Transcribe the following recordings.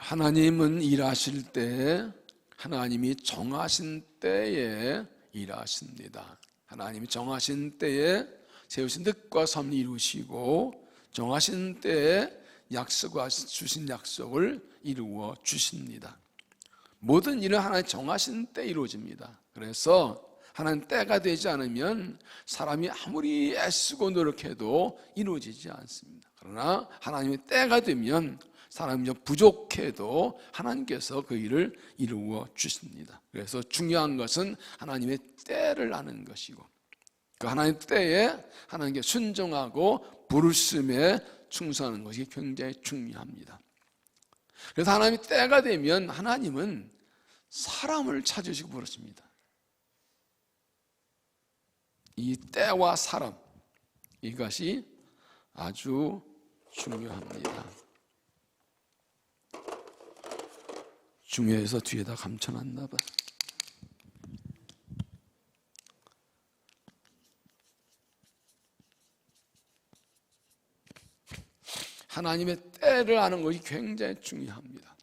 하나님은 일하실 때 하나님이 정하신 때에 일하십니다. 하나님이 정하신 때에 세우신 뜻과 섭리 이루시고 정하신 때에 주신 약속을 이루어 주십니다. 모든 일은 하나님 정하신 때 이루어집니다. 그래서 하나님 때가 되지 않으면 사람이 아무리 애쓰고 노력해도 이루어지지 않습니다. 그러나 하나님의 때가 되면 사람이 부족해도 하나님께서 그 일을 이루어 주십니다. 그래서 중요한 것은 하나님의 때를 아는 것이고 그 하나님의 때에 하나님께 순종하고 부르심에 충성하는 것이 굉장히 중요합니다. 그래서 하나님의 때가 되면 하나님은 사람을 찾으시고 부르십니다. 이 때와 사람, 이것이 아주 중요합니다. 중요해서 뒤에다 감춰놨나 봐. 하나님의 때를 아는 것이 굉장히 중요합니다.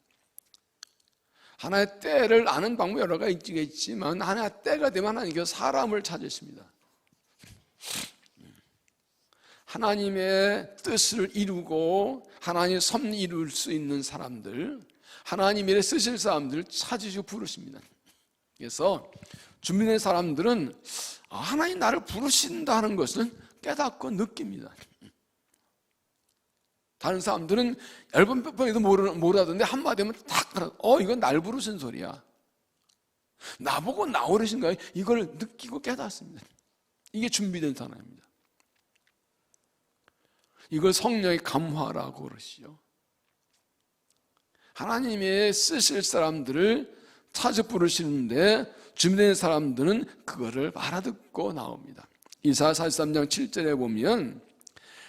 하나님의 때를 아는 방법이 여러 가지 있겠지만 하나님의 때가 되면 하나님께서 사람을 찾으십니다. 하나님의 뜻을 이루고 하나님의 섭리 이룰 수 있는 사람들, 하나님의 일에 쓰실 사람들을 찾으시고 부르십니다. 그래서 준비된 사람들은 하나님 나를 부르신다는 것을 깨닫고 느낍니다. 다른 사람들은 앨범 몇 번에도 모르던데 한마디 하면 딱 알아. 이건 날 부르신 소리야. 나보고 나오르신 거야. 이걸 느끼고 깨닫습니다. 이게 준비된 사람입니다. 이걸 성령의 감화라고 그러시죠. 하나님의 쓰실 사람들을 찾아 부르시는데 준비된 사람들은 그거를 알아듣고 나옵니다. 이사야 43장 7절에 보면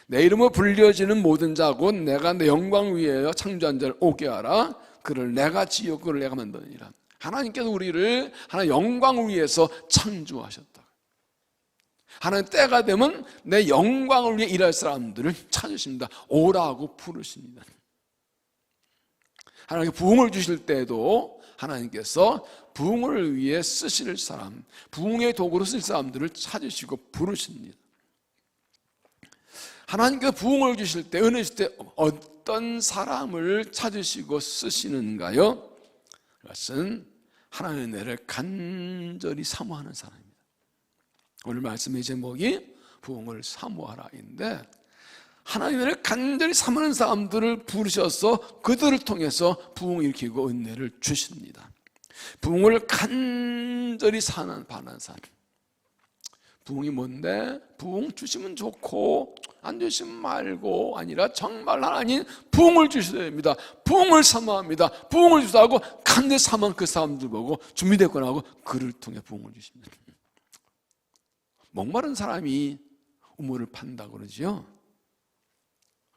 내 이름으로 불려지는 모든 자 곧 내가 내 영광 위에 창조한 자를 오게 하라. 그를 내가 지어 그를 내가 만드니라. 하나님께서 우리를 하나님 영광을 위해서 창조하셨다. 하나님 때가 되면 내 영광을 위해 일할 사람들을 찾으십니다. 오라고 부르십니다. 하나님께 부흥을 주실 때도 하나님께서 부흥을 위해 쓰실 사람, 부흥의 도구로 쓸 사람들을 찾으시고 부르십니다. 하나님께서 부흥을 주실 때, 은혜 주실 때 어떤 사람을 찾으시고 쓰시는가요? 그것은 하나님의 은혜를 간절히 사모하는 사람입니다. 오늘 말씀의 제목이 부흥을 사모하라인데 하나님의 은혜를 간절히 사모하는 사람들을 부르셔서 그들을 통해서 부흥을 일으키고 은혜를 주십니다. 부흥을 간절히 바라는 사람. 부흥이 뭔데? 부흥 주시면 좋고 안 주시면 말고 아니라 정말 하나님 부흥을 주셔야 됩니다. 부흥을 사모합니다. 부흥을 주시다고 간절히 사모한 그 사람들 보고 준비됐거나 하고 그를 통해 부흥을 주십니다. 목마른 사람이 우물을 판다고 그러죠.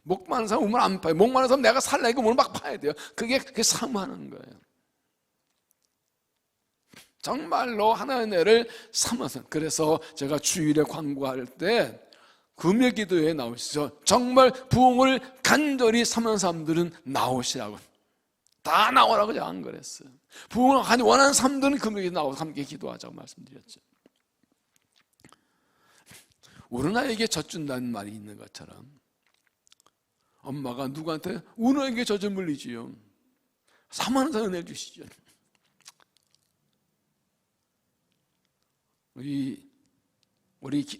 목마른 사람 우물 안 파요. 목마른 사람 내가 살라니까 우물 막 파야 돼요. 그게 사모하는 거예요. 정말로 하나님의 은혜를 삼아서. 그래서 제가 주일에 광고할 때 금요기도에 나오시죠. 정말 부흥을 간절히 삼는 사람들은 나오시라고, 다 나오라고 제가 안 그랬어요. 부흥을 원하는 사람들은 금요기도 나와서 함께 기도하자고 말씀드렸죠. 우는 아이에게 젖준다는 말이 있는 것처럼 엄마가 누구한테 우는 아이에게 젖을 물리지요. 사모하는 사람 은혜 주시죠. 우리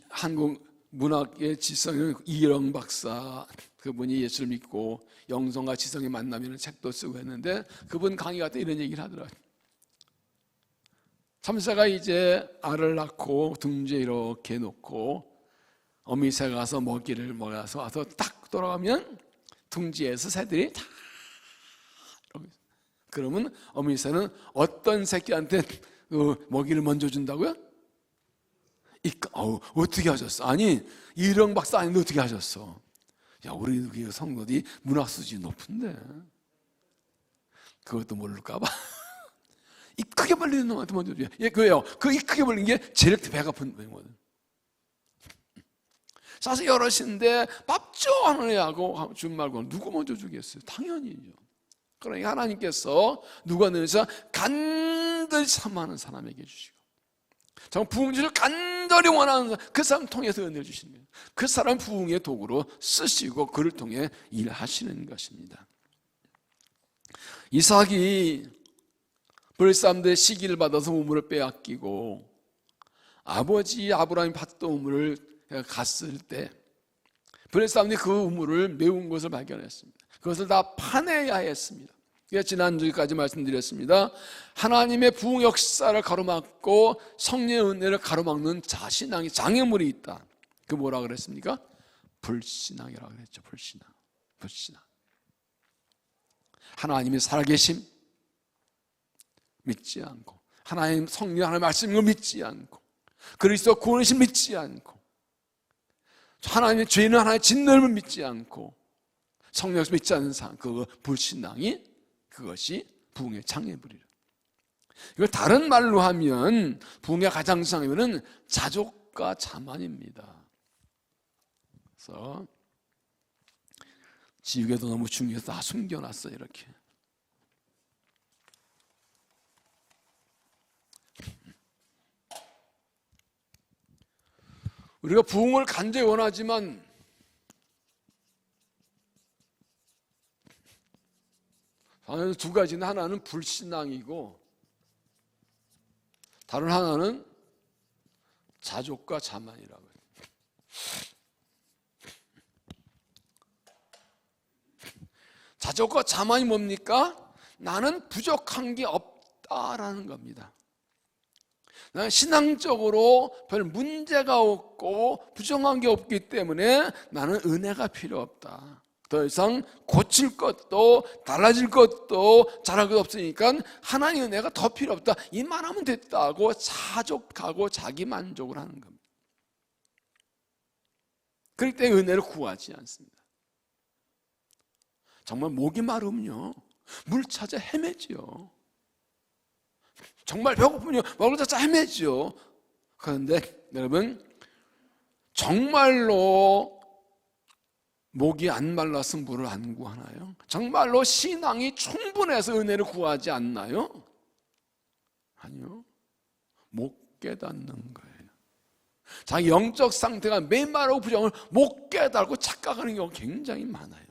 한국 문학의 지성인 이영 박사, 그분이 예수를 믿고 영성과 지성의 만남이라는 책도 쓰고 했는데 그분 강의가 때 이런 얘기를 하더라고요. 참새가 이제 알을 낳고 둥지에 이렇게 놓고 어미새가 가서 먹이를 먹어서 와서 딱 돌아가면 둥지에서 새들이 다 그러면 어미새는 어떤 새끼한테 그 먹이를 먼저 준다고요? 어떻게 하셨어? 아니 이령 박사 아닌데 어떻게 하셨어? 야, 우리 성도들이 문학 수준이 높은데 그것도 모를까봐 이 크게 벌리는 놈한테 먼저 줘요. 그래요. 그 이 크게 벌린 게 제일 배가 아픈 거거든. 사실 여럿인데 밥 줘 하는 애하고 준 말고 누구 먼저 주겠어요? 당연히죠. 그러니까 하나님께서 누가 내서 간절히 사모하는 사람에게 주시고, 정말 부흥주를 간절히 원하는 그 사람 통해서 은혜를 주시는 거예요. 그 사람 부흥의 도구로 쓰시고 그를 통해 일하시는 것입니다. 이삭이 벌사람들의 시기를 받아서 우물을 빼앗기고 아버지 아브라함이 받던 우물을 갔을 때 벌사람들이 그 우물을 메운 것을 발견했습니다. 그것을 다 파내야 했습니다. 지난주까지 말씀드렸습니다. 하나님의 부흥 역사를 가로막고 성령의 은혜를 가로막는 자신앙의 장애물이 있다. 그 뭐라 그랬습니까? 불신앙이라고 그랬죠. 불신앙. 하나님의 살아계심 믿지 않고, 하나님 성령 하나님의 말씀을 믿지 않고, 그리스도 구원이신 믿지 않고, 하나님의 죄는 하나님의 진노를 믿지 않고, 성령을 믿지 않는 사람, 그 불신앙이, 그것이 부흥의 장애물이라. 이걸 다른 말로 하면 부흥의 가장 장애물은 자족과 자만입니다. 그래서 지옥에도 너무 중요해서 다 숨겨놨어요. 이렇게. 우리가 부흥을 간절히 원하지만 두 가지는, 하나는 불신앙이고 다른 하나는 자족과 자만이라고 해요. 자족과 자만이 뭡니까? 나는 부족한 게 없다라는 겁니다. 나는 신앙적으로 별 문제가 없고 부정한 게 없기 때문에 나는 은혜가 필요 없다. 더 이상 고칠 것도 달라질 것도 잘할 것 없으니까 하나님의 은혜가 더 필요 없다. 이만하면 됐다고 자족하고 자기 만족을 하는 겁니다. 그럴 때 은혜를 구하지 않습니다. 정말 목이 마르면요, 물 찾아 헤매지요. 정말 배고프면요, 먹을 찾아 헤매지요. 그런데 여러분, 정말로 목이 안 말라서 물을 안 구하나요? 정말로 신앙이 충분해서 은혜를 구하지 않나요? 아니요. 못 깨닫는 거예요. 자기 영적 상태가 메마르고 부정을 못 깨닫고 착각하는 경우가 굉장히 많아요.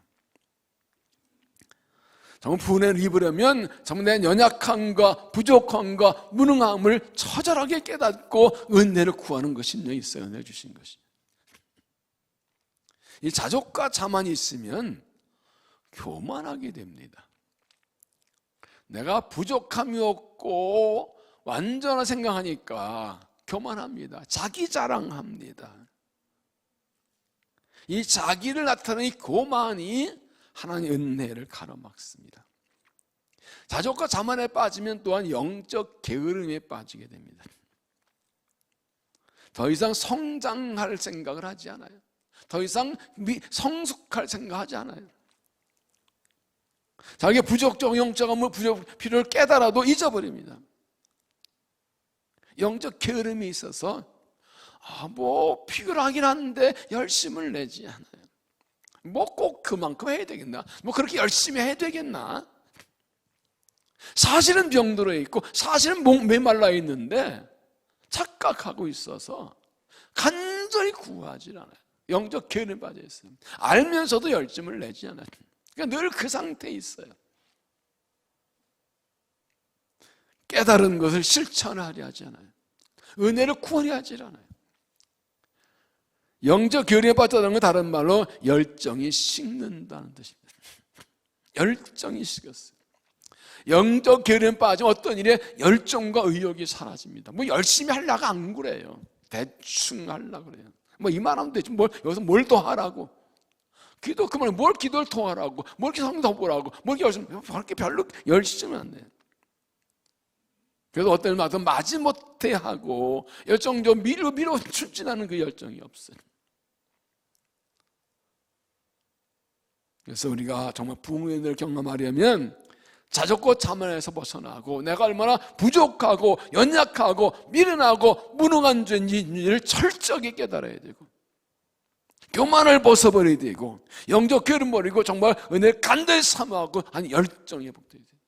정말 부흥을 입으려면 정말 내 연약함과 부족함과 무능함을 처절하게 깨닫고 은혜를 구하는 것이 있어요. 은혜 주신 것이. 이 자족과 자만이 있으면 교만하게 됩니다. 내가 부족함이 없고 완전한 생각하니까 교만합니다. 자기 자랑합니다. 이 자기를 나타내는 이 교만이 하나님의 은혜를 가로막습니다. 자족과 자만에 빠지면 또한 영적 게으름에 빠지게 됩니다. 더 이상 성장할 생각을 하지 않아요. 더 이상 성숙할 생각하지 않아요. 자기의 부족적 영적 필요를 깨달아도 잊어버립니다. 영적 게으름이 있어서 피곤하긴 한데 열심을 내지 않아요. 꼭 그만큼 해야 되겠나? 그렇게 열심히 해야 되겠나? 사실은 병들어 있고 사실은 메말라 있는데 착각하고 있어서 간절히 구하지 않아요. 영적 게으름에 빠져 있어요. 알면서도 열심을 내지 않아요. 그러니까 늘 그 상태에 있어요. 깨달은 것을 실천하려 하지 않아요. 은혜를 구하려 하지 않아요. 영적 게으름에 빠졌다는 건 다른 말로 열정이 식는다는 뜻입니다. 열정이 식었어요. 영적 게으름에 빠지면 어떤 일에 열정과 의욕이 사라집니다. 열심히 하려고 안 그래요. 대충 하려고 그래요. 이만하면 되지. 여기서 뭘 더 하라고. 기도 그만해. 뭘 기도를 더 하라고. 뭘 성경 더 보라고. 뭘 열심히. 그렇게 별로 열심히 안 돼요. 그래서 어떤 일마다 마지못해 하고 열정적으로 미루미루 출진하는 그 열정이 없어요. 그래서 우리가 정말 부흥의 은혜를 경험하려면 자족과 자만에서 벗어나고 내가 얼마나 부족하고 연약하고 미련하고 무능한 죄인지를 철저하게 깨달아야 되고 교만을 벗어버려야 되고 영적 게으름 버리고 정말 은혜를 간절히 사모하고 한 열정이 회복돼야 돼요.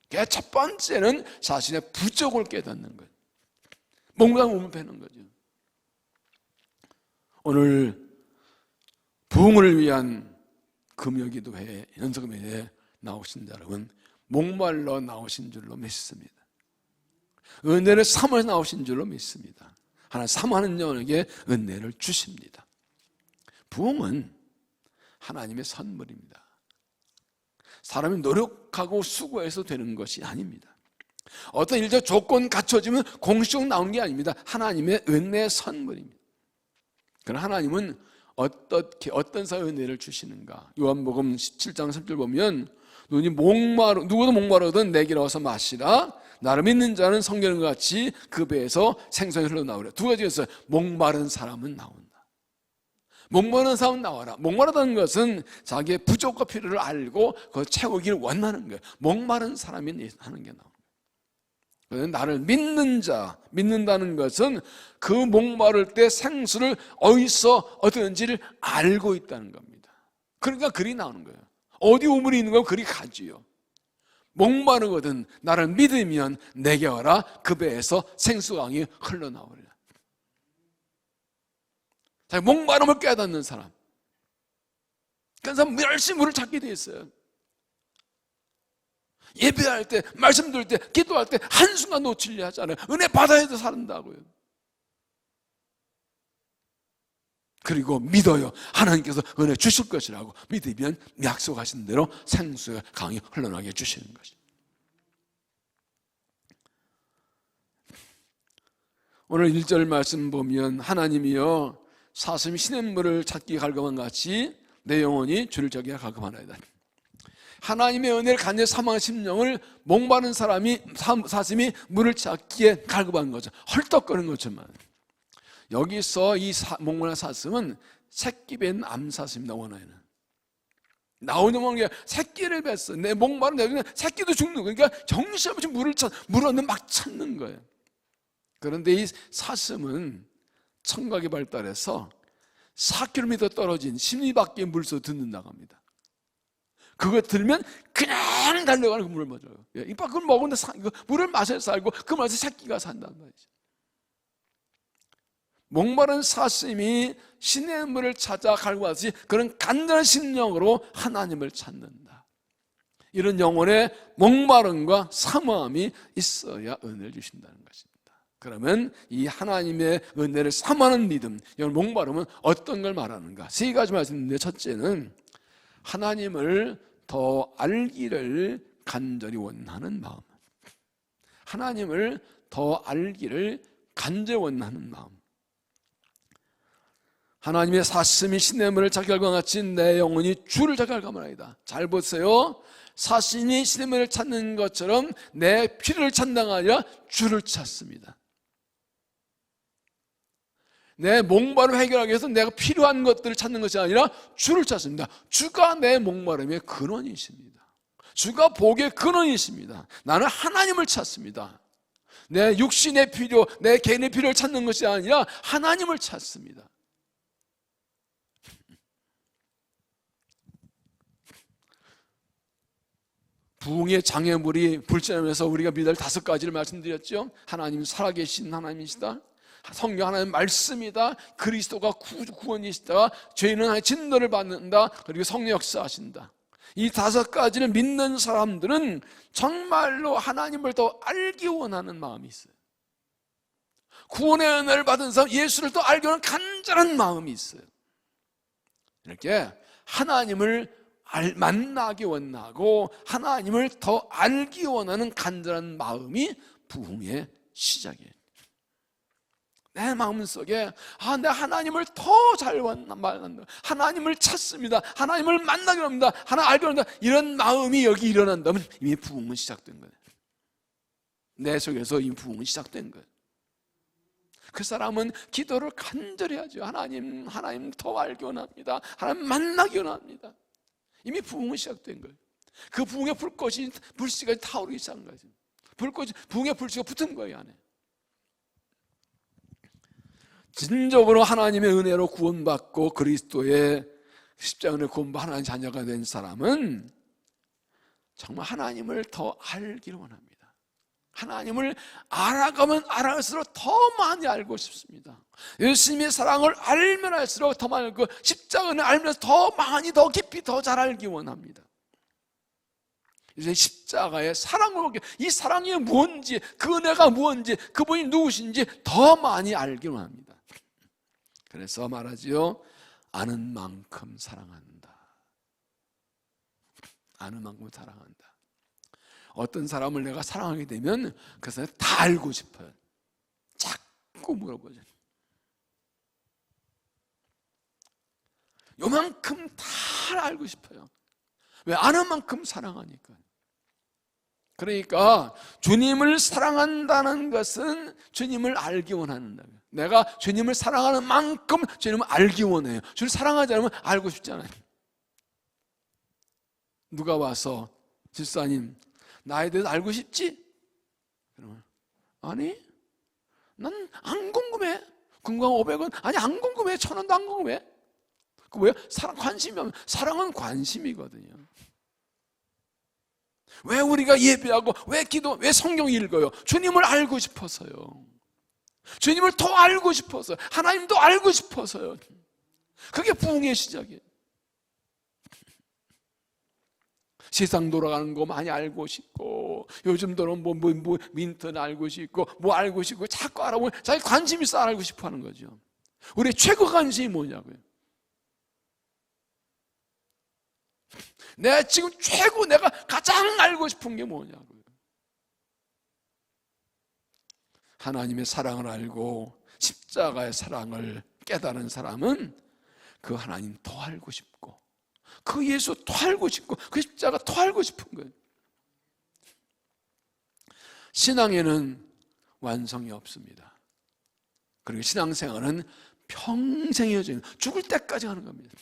그게 첫 번째는 자신의 부족을 깨닫는 거예요. 몸과 몸을 베는 거죠. 오늘 부흥을 위한 금요기도회 연석금요회에 나오신 여러분, 목말라 나오신 줄로 믿습니다. 은혜를 삼아 나오신 줄로 믿습니다. 하나님 사모하는 영에게 은혜를 주십니다. 부흥은 하나님의 선물입니다. 사람이 노력하고 수고해서 되는 것이 아닙니다. 어떤 일적 조건 갖춰지면 공식적으로 나오는 게 아닙니다. 하나님의 은혜의 선물입니다. 그러나 하나님은 어떤 사람의 은혜를 주시는가? 요한복음 17장 10절 보면 누구도 목마르든 내게로 와서 마시라. 나를 믿는 자는 성경과 같이 그 배에서 생수가 흘러나오리라. 두 가지가 있어요. 목마른 사람은 나온다. 목마른 사람은 나와라. 목마르다는 것은 자기의 부족과 필요를 알고 그걸 채우기를 원하는 거예요. 목마른 사람이 하는 게 나옵니다. 나를 믿는 자, 믿는다는 것은 그 목마를 때 생수를 어디서 얻었는지를 알고 있다는 겁니다. 그러니까 글이 나오는 거예요. 어디 우물이 있는 건 그리 가지요. 목마르거든 나를 믿으면 내게 와라. 그 배에서 생수강이 흘러나오리라. 목마름을 깨닫는 사람, 그 사람 열심히 물을 찾게 돼 있어요. 예배할 때, 말씀 들을 때, 기도할 때 한순간 놓치려 하지 않아요. 은혜 받아야 돼 산다고요. 그리고 믿어요. 하나님께서 은혜 주실 것이라고 믿으면 약속하신 대로 생수의 강이 흘러나게 해주시는 것입니다. 오늘 1절 말씀 보면 하나님이여 사슴이 시냇물을 찾기 갈급한 같이 내 영혼이 주를 찾기에 갈급하나이다. 하나님의 은혜를 간절히 사모하는 심령을 목마른 사슴이 물을 찾기에 갈급한 거죠. 헐떡거리는 것처럼. 여기서 이 목마른 사슴은 새끼 뱉는 암사슴입니다. 원어에는 나오는 게 새끼를 뱉어. 내 목마른 내 새끼도 죽는 거예요. 그러니까 정신없이 물을 얻는 막 찾는 거예요. 그런데 이 사슴은 청각이 발달해서 4km 떨어진 심리 밖의 물속에 듣는다고 합니다. 그거 들면 그냥 달려가는 그 물을 마셔요. 이빨 그걸 먹는데 물을 마셔서 살고 그 맛에 새끼가 산단 말이죠. 목마른 사슴이 시냇물을 찾아 갈고 왔듯이 그런 간절한 심령으로 하나님을 찾는다. 이런 영혼의 목마름과 사모함이 있어야 은혜를 주신다는 것입니다. 그러면 이 하나님의 은혜를 사모하는 믿음, 이 목마름은 어떤 걸 말하는가? 세 가지 말씀인데, 첫째는 하나님을 더 알기를 간절히 원하는 마음. 하나님을 더 알기를 간절히 원하는 마음. 하나님의 사슴이 시냇물을 찾기 갈급한같이 내 영혼이 주를 찾기 갈급하나이다. 잘 보세요. 사슴이 시냇물을 찾는 것처럼 내 필요를 찾는 게 아니라 주를 찾습니다. 내 목마름을 해결하기 위해서 내가 필요한 것들을 찾는 것이 아니라 주를 찾습니다. 주가 내 목마름의 근원이십니다. 주가 복의 근원이십니다. 나는 하나님을 찾습니다. 내 육신의 필요, 내 개인의 필요를 찾는 것이 아니라 하나님을 찾습니다. 부흥의 장애물이 불전하면서 우리가 믿을 5가지를 말씀드렸죠. 하나님 살아계신 하나님이시다. 성경 하나님 말씀이다. 그리스도가 구원이시다. 죄인은 하나님의 진노를 받는다. 그리고 성령 역사하신다. 이 5가지를 믿는 사람들은 정말로 하나님을 더 알기 원하는 마음이 있어요. 구원의 은혜를 받은 사람, 예수를 더 알기 원하는 간절한 마음이 있어요. 이렇게 하나님을 만나기 원하고 하나님을 더 알기 원하는 간절한 마음이 부흥의 시작이에요. 내 마음속에 내가 하나님을 더 잘 만난다. 하나님을 찾습니다. 하나님을 만나기 합니다. 하나님 알기 합니다. 이런 마음이 여기 일어난다면 이미 부흥은 시작된 거예요. 내 속에서 이미 부흥은 시작된 거예요. 그 사람은 기도를 간절히 하죠. 하나님 더 알기 원합니다. 하나님 만나기 원합니다. 이미 부흥은 시작된 거예요. 그 부흥의 불씨가 타오르기 시작한 거예요. 부흥의 불씨가 붙은 거예요, 안에. 진정으로 하나님의 은혜로 구원받고 그리스도의 십자가 은혜 구원받고 하나님의 자녀가 된 사람은 정말 하나님을 더 알기를 원합니다. 하나님을 알아가면 알아갈수록 더 많이 알고 싶습니다. 예수님의 사랑을 알면 알수록 더 많이 알고, 십자가를 알면서 더 많이 더 깊이 더 잘 알기 원합니다. 이제 십자가의 사랑을, 이 사랑이 무엇인지, 그 은혜가 무엇인지, 그분이 누구신지 더 많이 알기 원합니다. 그래서 말하지요, 아는 만큼 사랑한다. 아는 만큼 사랑한다. 어떤 사람을 내가 사랑하게 되면 그 사람 다 알고 싶어요. 자꾸 물어보죠. 요만큼 다 알고 싶어요. 왜? 아는 만큼 사랑하니까. 그러니까 주님을 사랑한다는 것은 주님을 알기 원한다. 내가 주님을 사랑하는 만큼 주님을 알기 원해요. 주님을 사랑하지 않으면 알고 싶지 않아요. 누가 와서 집사님 나에 대해서 알고 싶지? 그러면 아니 난 안 궁금해. 궁금하면 500원 아니 안 궁금해. 1000원도 안 궁금해. 그 뭐야? 사랑 관심이 없는, 사랑은 관심이거든요. 왜 우리가 예배하고 왜 기도 왜 성경 읽어요? 주님을 알고 싶어서요. 주님을 더 알고 싶어서, 하나님도 알고 싶어서요. 그게 부흥의 시작이에요. 세상 돌아가는 거 많이 알고 싶고, 요즘도는 뭐 인터넷 알고 싶고, 뭐 알고 싶고, 자꾸 알아보면 자기 관심 있어 알고 싶어 하는 거죠. 우리의 최고 관심이 뭐냐고요? 내가 지금 최고 내가 가장 알고 싶은 게 뭐냐고요? 하나님의 사랑을 알고 십자가의 사랑을 깨달은 사람은 그 하나님 더 알고 싶고, 그 예수 더 알고 싶고, 그 십자가 더 알고 싶은 거예요. 신앙에는 완성이 없습니다. 그리고 신앙생활은 평생의 여정, 죽을 때까지 하는 겁니다.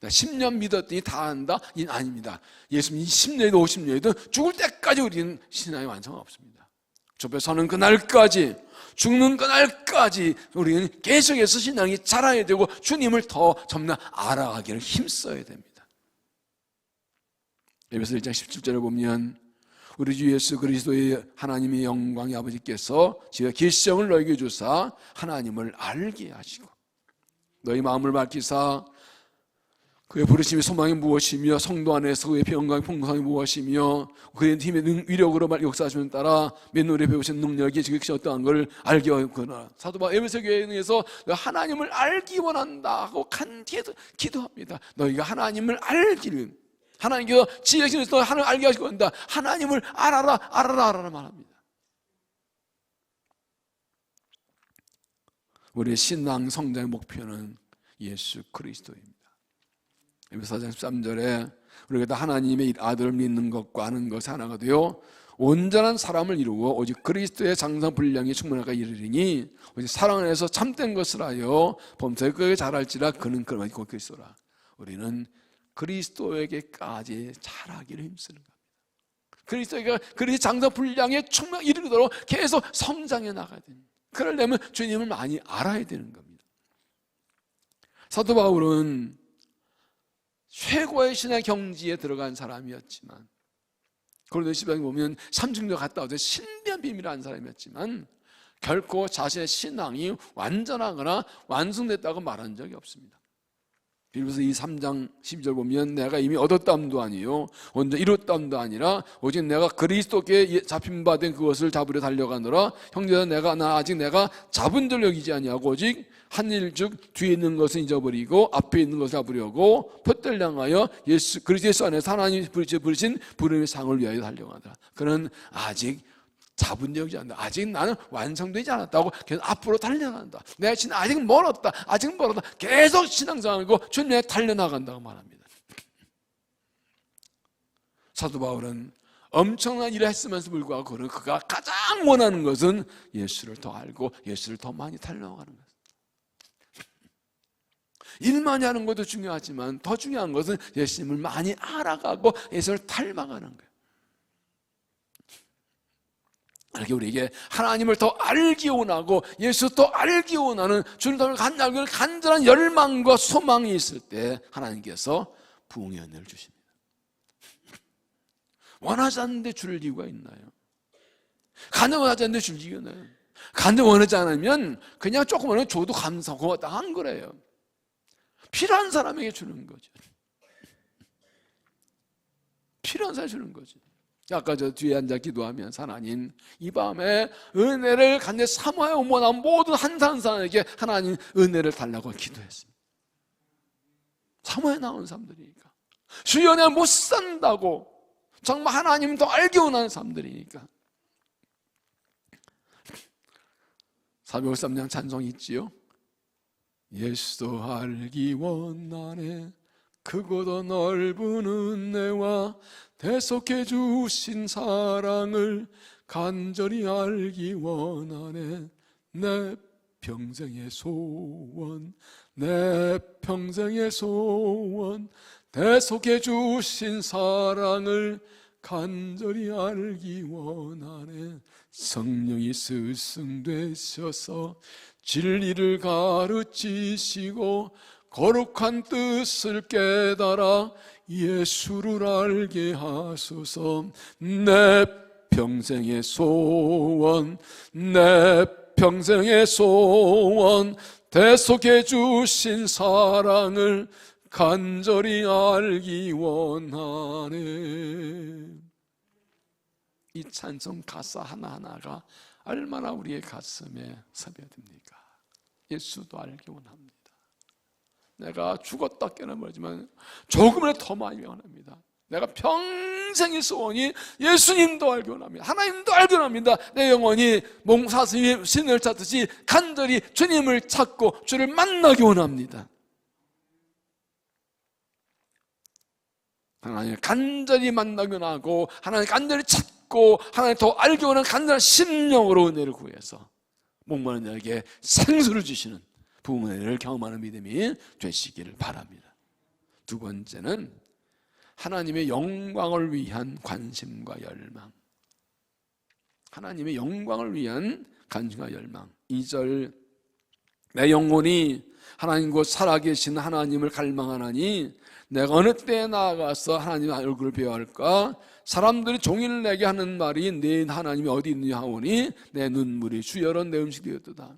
10년 믿었더니 다 안다? 이는 아닙니다. 예수님이 10년이든 50년이든 죽을 때까지 우리는 신앙의 완성은 없습니다. 주 앞에 서는 그날까지, 죽는 그날까지 우리는 계속해서 신앙이 자라야 되고 주님을 더 점나 알아가기를 힘써야 됩니다. 에베소 1장 17절을 보면 우리 주 예수 그리스도의 하나님의 영광의 아버지께서 지어 계시성을 너희에게 주사 하나님을 알게 하시고 너희 마음을 밝히사 그의 부르심의 소망이 무엇이며 성도 안에서 그의 영광의 풍성이 무엇이며 그의 힘의 위력으로 역사하시는 따라 맨눈에 배우신 능력이 지극히 어떠한 걸 알게 하였구나. 사도 바울 에베소 교회에서 하나님을 알기 원한다고 간절히 기도합니다. 너희가 하나님을 알기를, 하나님께서 지혜신에서 하나님을 알게 하시고 한다. 하나님을 알아라 알아라 알아라 말합니다. 우리의 신앙 성장의 목표는 예수 그리스도입니다. 에베소 4장 13절에 우리가 다 하나님의 아들을 믿는 것과 아는 것이 하나가 되어 온전한 사람을 이루고 오직 그리스도의 장성 분량이 충만하게 이르리니 오직 사랑 안에서 참된 것을 하여 범사에 그에게 잘할지라 그는 그만 곧 그리스도라. 우리는 그리스도에게까지 잘하기를 힘쓰는 겁니다. 그리스도가 그리스도의 장성 분량에 충만하게 이르도록 계속 성장해 나가야 됩니다. 그러려면 주님을 많이 알아야 되는 겁니다. 사도 바울은 최고의 신의 경지에 들어간 사람이었지만, 고린도 10장에 보면 삼중도 갔다 와서 신비한 비밀을 안 사람이었지만 결코 자신의 신앙이 완전하거나 완성됐다고 말한 적이 없습니다. 빌립보서 3장 12절 보면 내가 이미 얻었담도 아니요 언제 이뤘담도 아니라 오직 내가 그리스도께 잡힌 바 된 그것을 잡으려 달려가노라. 형제들아 나 아직 내가 잡은 줄 여기지 아니하고 오직 한 일 즉 뒤에 있는 것은 잊어버리고 앞에 있는 것을 잡으려고 푯대를 향하여 그리스도 예수 안에서 하나님이 부르신 부름의 상을 위하여 달려가더라. 그는 아직 잡은 적이 않다. 아직 나는 완성되지 않았다고 계속 앞으로 달려간다. 내 신앙 아직 멀었다. 아직 멀었다. 계속 신앙생활이고 주님에 달려나간다고 말합니다. 사도 바울은 엄청난 일을 했으면서 불구하고 그가 가장 원하는 것은 예수를 더 알고 예수를 더 많이 달려가는 것입니다. 일 많이 하는 것도 중요하지만 더 중요한 것은 예수님을 많이 알아가고 예수를 닮아가는 거예요. 이렇게 우리에게 하나님을 더 알기 원하고 예수 더 알기 원하는 주를 더 간절한 열망과 소망이 있을 때 하나님께서 부흥의 은혜를 주십니다. 원하지 않는데 줄 이유가 있나요? 간절 원하지 않는데 줄 이유가 있나요? 간절 원하지 않으면 그냥 조금만 줘도 감사하고 고맙다 한 거래요. 필요한 사람에게 주는 거죠. 필요한 사람에게 주는 거죠. 아까 저 뒤에 앉아 기도하면서 하나님 이 밤에 은혜를 간절히 사모하여 원하는 모든 한 사람에게 하나님 은혜를 달라고 기도했습니다. 사모해 나온 사람들이니까, 주여 내가 못 산다고 정말 하나님 더 알기 원하는 사람들이니까. 453장 찬송이 있지요. 예수 알기 원하네 크고도 넓은 은혜와 대속해 주신 사랑을 간절히 알기 원하네. 내 평생의 소원, 내 평생의 소원, 대속해 주신 사랑을 간절히 알기 원하네. 성령이 스승되셔서 진리를 가르치시고 거룩한 뜻을 깨달아 예수를 알게 하소서. 내 평생의 소원, 내 평생의 소원, 대속해 주신 사랑을 간절히 알기 원하네. 이 찬송 가사 하나하나가 얼마나 우리의 가슴에 스며듭니까? 예수도 알기 원합니다. 내가 죽었다 깨어나버리지만 조금이라도 더 많이 원합니다. 내가 평생의 소원이 예수님도 알기 원합니다. 하나님도 알기 원합니다. 내 영혼이 몽사스님의 신을 찾듯이 간절히 주님을 찾고 주를 만나기 원합니다. 하나님을 간절히 만나기 원하고 하나님을 간절히 찾고 하나님을 더 알기 원하는 간절한 심령으로 은혜를 구해서 목마른 자에게 생수를 주시는 부흥의 은혜를 경험하는 믿음이 되시기를 바랍니다. 두 번째는 하나님의 영광을 위한 관심과 열망. 하나님의 영광을 위한 관심과 열망. 2절 내 영혼이 하나님 곧 살아계신 하나님을 갈망하나니 내가 어느 때에 나아가서 하나님의 얼굴을 배워할까? 사람들이 종일 내게 하는 말이 네 하나님이 어디 있느냐 하오니 내 눈물이 주여로 내 음식이 되었도다.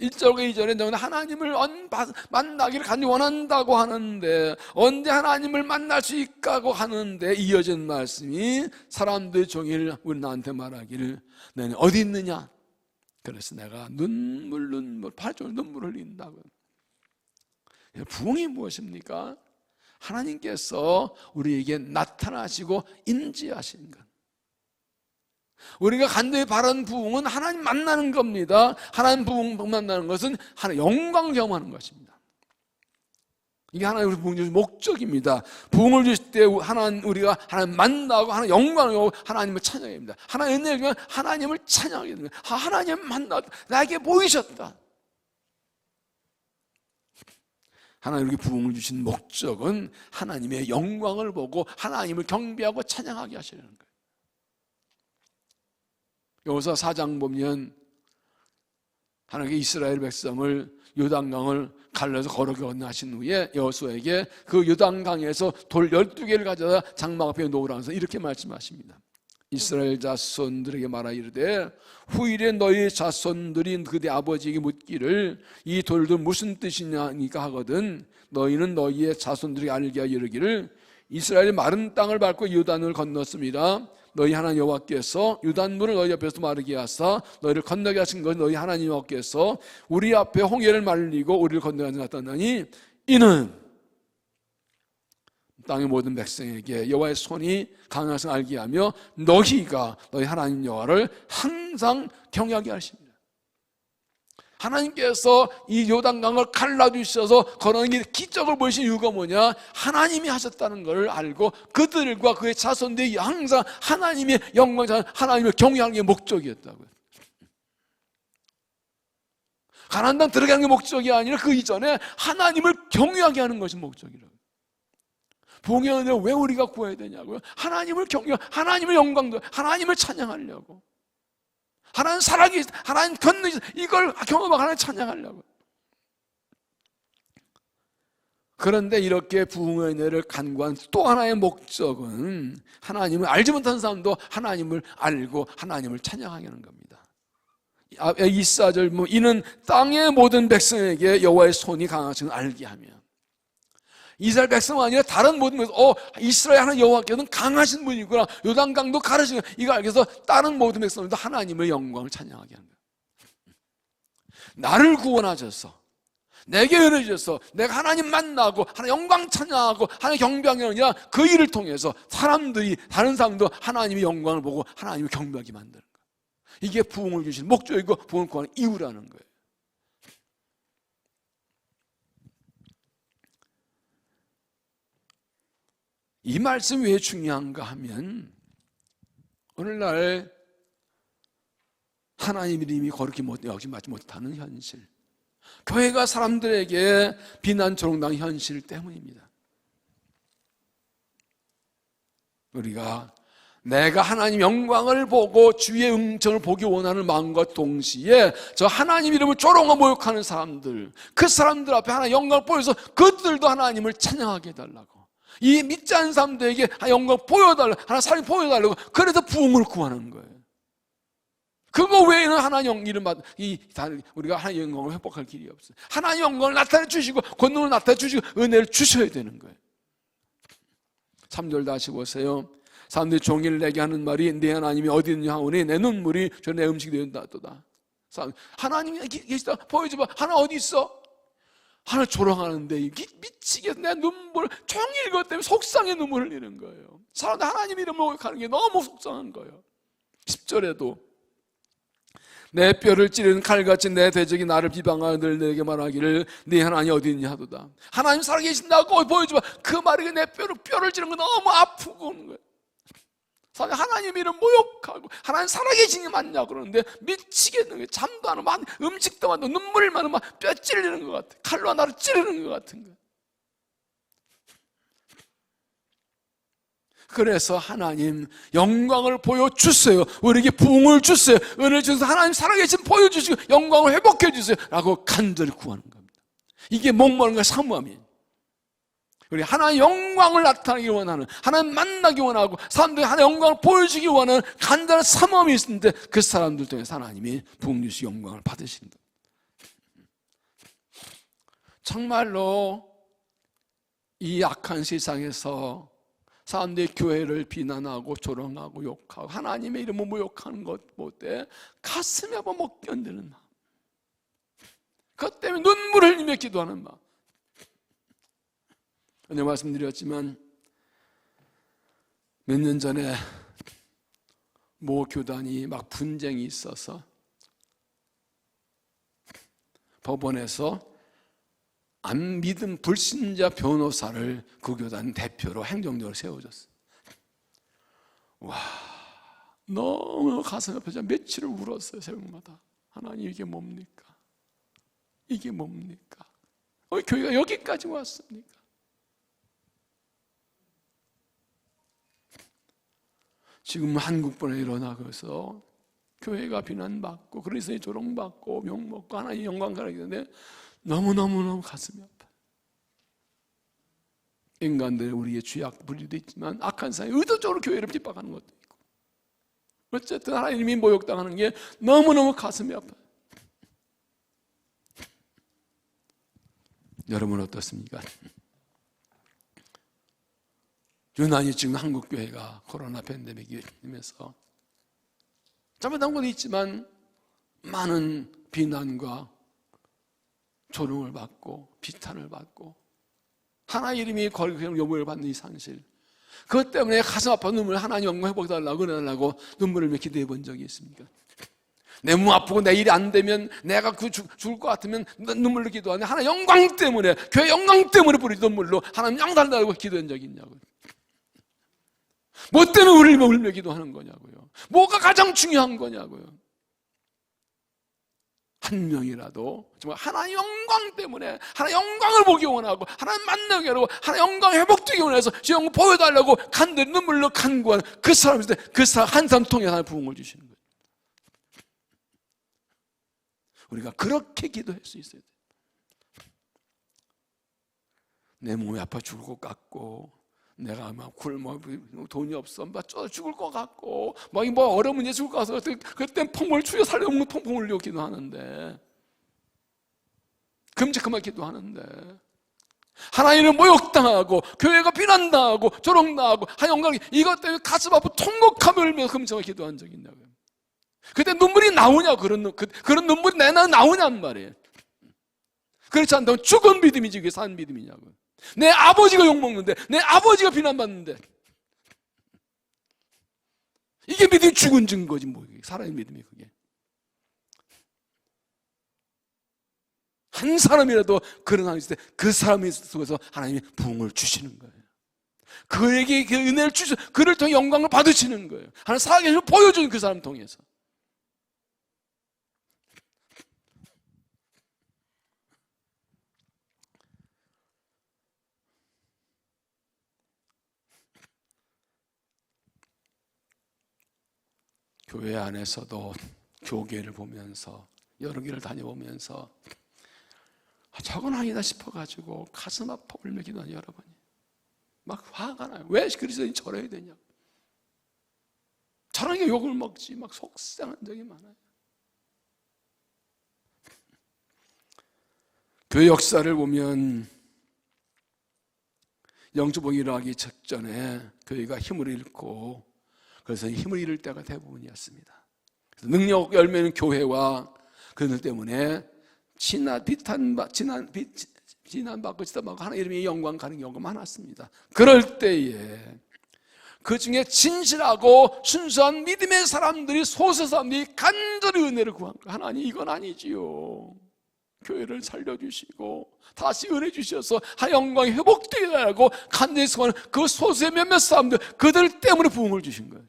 1절과 2절에 하나님을 만나기를 간절히 원한다고 하는데 언제 하나님을 만날 수 있다고 하는데 이어진 말씀이 사람들이 종일 우리 나한테 말하기를 너는 어디 있느냐? 그래서 내가 눈물 팔종일 눈물을 흘린다고요. 부흥이 무엇입니까? 하나님께서 우리에게 나타나시고 인지하시는 것. 우리가 간절히 바라는 부흥은 하나님 만나는 겁니다. 하나님 부흥 만나는 것은 하나님 영광 경험하는 것입니다. 이게 하나님 우리 부흥 주신 목적입니다. 부흥을 주실 때 우리가 하나님 만나고 하나님 영광을 오고 하나님을 찬양해야 됩니다. 하나님 은혜를 주면 하나님을 찬양해야 됩니다. 하나님 만났다. 나에게 보이셨다. 하나님 우리에게 부흥을 주신 목적은 하나님의 영광을 보고 하나님을 경배하고 찬양하게 하시려는 거예요. 여호수아 4장 보면 하나님께 이스라엘 백성을 요단강을 갈라서 거룩히 건너하신 후에 여호수아에게 그 요단강에서 돌 12개를 가져다 장막 앞에 놓으라 해서 이렇게 말씀하십니다. 이스라엘 자손들에게 말하 이르되 후일에 너희 자손들이 그대 아버지에게 묻기를 이 돌들 무슨 뜻이냐니까 하거든 너희는 너희의 자손들에게 알게 하여 이르기를 이스라엘이 마른 땅을 밟고 요단을 건넜습니다. 너희 하나님 여호와께서 요단물을 너희 앞에서 마르게 하사 너희를 건너게 하신 것은 너희 하나님 여호와께서 우리 앞에 홍해를 말리고 우리를 건너게 하셨다니 이는 땅의 모든 백성에게 여호와의 손이 강한 것을 알게 하며 너희가 너희 하나님 여호와를 항상 경외하게 하십니다. 하나님께서 이 요단강을 갈라주셔서 걸어가는 게 기적을 보이신 이유가 뭐냐? 하나님이 하셨다는 걸 알고 그들과 그의 자손들이 항상 하나님의 영광, 하나님을 경외하는 게 목적이었다고요. 가나안 땅 들어가는 게 목적이 아니라 그 이전에 하나님을 경외하게 하는 것이 목적이라고요. 부흥의 은혜를 왜 우리가 구해야 되냐고요? 하나님을 경외하고 하나님의 영광도 하나님을 찬양하려고. 하나님 살아계시, 하나님 권능이, 이걸 경험하고 하나님 찬양하려고. 그런데 이렇게 부흥의 은혜를 간구한 또 하나의 목적은 하나님을 알지 못한 사람도 하나님을 알고 하나님을 찬양하게 하는 겁니다. 24절, 이는 땅의 모든 백성에게 여호와의 손이 강하신 걸 알게 하며, 이스라엘 백성은 아니라 다른 모든 백성, 이스라엘 하나님 여호와께서는 강하신 분이구나, 요단강도 가르치는 이거 알게 해서 다른 모든 백성들도 하나님의 영광을 찬양하게 하는 거예요. 나를 구원하셔서 내게 은혜 주셔서 내가 하나님 만나고 하나님 영광 찬양하고 하나님 경배하는 게 아니라 그 일을 통해서 사람들이, 다른 사람도 하나님의 영광을 보고 하나님을 경배하게 만드는 거예요. 이게 부흥을 주신 목적이고 부흥을 구하는 이유라는 거예요. 이 말씀이 왜 중요한가 하면, 오늘날 하나님 이름이 거룩히 여김받지 못하는 현실, 교회가 사람들에게 비난 조롱당한 현실 때문입니다. 우리가 내가 하나님 영광을 보고 주의 응천을 보기 원하는 마음과 동시에 저 하나님 이름을 조롱하고 모욕하는 사람들, 그 사람들 앞에 하나님 영광을 보여서 그들도 하나님을 찬양하게 해달라고, 이 믿지 않는 사람들에게 영광을 보여달라고, 하나님 사랑을 보여달라고, 그래서 부흥을 구하는 거예요. 그거 외에는 하나님 이름 우리가 하나님 영광을 회복할 길이 없어요. 하나님 영광을 나타내 주시고 권능을 나타내 주시고 은혜를 주셔야 되는 거예요. 3절 다시 보세요. 사람들이 종일 내게 하는 말이 내 하나님이 어디 있느냐 하오니 내 눈물이 저 내 음식이 되었도다. 하나님이 계시다, 보여줘봐. 하나님 어디 있어? 하나님 조롱하는데 미치겠어. 내 눈물 종일 것 때문에 속상의 눈물을 흘리는 거예요. 사람들 하나님 이름을 모욕하는 게 너무 속상한 거예요. 10절에도 내 뼈를 찌르는 칼같이 내 대적이 나를 비방하여 늘 내게 말하기를 네 하나님 어디 있냐 하도다. 하나님 살아계신다고 보여줘봐. 그 말이 내 뼈를 찌르는 거 너무 아프고 오는 거예요. 하나님 이름 모욕하고 하나님 살아계시니 맞냐 그러는데 미치겠는 거예요. 잠도 안 오고 음식도 안 오고 눈물만 오고 뼈 찌르는 것 같아. 칼로 나를 찌르는 것 같은 거예요. 그래서 하나님 영광을 보여주세요. 우리에게 부흥을 주세요. 은혜를 주셔서 하나님 살아계신 보여주시고 영광을 회복해 주세요 라고 간절히 구하는 겁니다. 이게 목마른 거 사모함이에요. 우리 하나님 영광을 나타내기 원하는, 하나님 만나기 원하고 사람들이 하나님 영광을 보여주기 원하는 간절한 사모함이 있는데 그 사람들 통해서 하나님이 부흥 주시고 영광을 받으시는 겁니다. 정말로 이 악한 세상에서 사람들이 교회를 비난하고 조롱하고 욕하고 하나님의 이름을 모욕하는 것 보때 가슴이 아파 못 견디는 마음, 그것 때문에 눈물을 흘리며 기도하는 마음. 오늘 말씀드렸지만 몇 년 전에 모 교단이 막 분쟁이 있어서 법원에서 안 믿은 불신자 변호사를 그 교단 대표로 행정적으로 세워줬어요. 와, 너무 가슴 아파서 며칠을 울었어요. 새벽마다. 하나님 이게 뭡니까? 이게 뭡니까? 교회가 여기까지 왔습니까? 지금 한국번에 일어나서 교회가 비난받고 그리스도의 조롱받고 욕먹고 하나님 영광 가라게 되는데 너무너무 가슴이 아파요. 인간들 우리의 죄악 분리도 있지만 악한 사람이 의도적으로 교회를 핍박하는 것도 있고, 어쨌든 하나님이 모욕당하는 게 너무너무 가슴이 아파요. 여러분 어떻습니까? 유난히 지금 한국 교회가 코로나 팬데믹이 되면서 잘못한 것도 있지만 많은 비난과 조롱을 받고 비탄을 받고 하나의 이름이 거룩한 요구를 받는 이 상실, 그것 때문에 가슴 아파 눈물 하나님 영광 회복해달라고 은혜달라고 눈물을 몇 기도해 본 적이 있습니까? 내 몸 아프고 내 일이 안 되면 내가 죽을 것 같으면 눈물로 기도하는데 하나님 영광 때문에, 교회 영광 때문에 부르지 눈물로 하나님 영광 달라고 기도한 적이 있냐고요. 뭐 때문에 우리를 울며 기도하는 거냐고요. 뭐가 가장 중요한 거냐고요. 한 명이라도 정말 하나님 영광 때문에 하나님 영광을 보기 원하고 하나님 만나기 원하고 하나님 영광 회복되기 원해서 저 영광 보여달라고 간절히 눈물로 간구하는 그 사람인데 그 사람 한 사람 통해 하나님 부흥을 주시는 거예요. 우리가 그렇게 기도할 수 있어야 돼요. 내 몸이 아파 죽을 것 같고, 내가 막 돈이 없어, 막 죽을 것 같고, 막 어려운 문제 죽을 것 같아서 그때 펑을 주여 살려면 펑펑 울려 기도하는데, 금직하면 기도하는데, 하나님을 모욕당하고 교회가 비난당하고 조롱당하고 한영광이 이것 때문에 가슴 아프고 통곡하며 울면서 금식하며 기도한 적이 있냐고요. 그때 눈물이 나오냐, 그런 눈물이 내 나오냔 말이에요. 그렇지 않다면 죽은 믿음이지 그게 산 믿음이냐고요. 내 아버지가 욕먹는데, 내 아버지가 비난받는데, 이게 믿음이 죽은 증거지 뭐. 살아있는 믿음이 그게. 한 사람이라도 그런 상황이 있을 때 그 사람이 속에서 하나님이 부흥을 주시는 거예요. 그에게 그 은혜를 주셔, 그를 통해 영광을 받으시는 거예요. 하나님 살아계심을 보여주는 그 사람 통해서. 교회 안에서도 교계를 보면서 여러 개를 다녀보면서 저건 아니다 싶어가지고 가슴 아파 울며 기도하는 여러분이 막 화가 나요. 왜 그리스도인이 저래야 되냐, 저런 욕을 먹지, 막 속상한 적이 많아요. 교회 역사를 보면 영주복이 일어나기 직전에 교회가 힘을 잃고, 그래서 힘을 잃을 때가 대부분이었습니다. 능력 열매는 교회와 그들 때문에 비난받고 지탄받고 하나님 이름의 영광 가는 경우가 많았습니다. 그럴 때에 그 중에 진실하고 순수한 믿음의 사람들이, 소수 사람들이 간절히 은혜를 구한 거예요. 하나님 이건 아니지요. 교회를 살려주시고 다시 은혜 주셔서 한 영광이 회복되게 하고 간절히 소원하는 그 소수의 몇몇 사람들, 그들 때문에 부흥을 주신 거예요.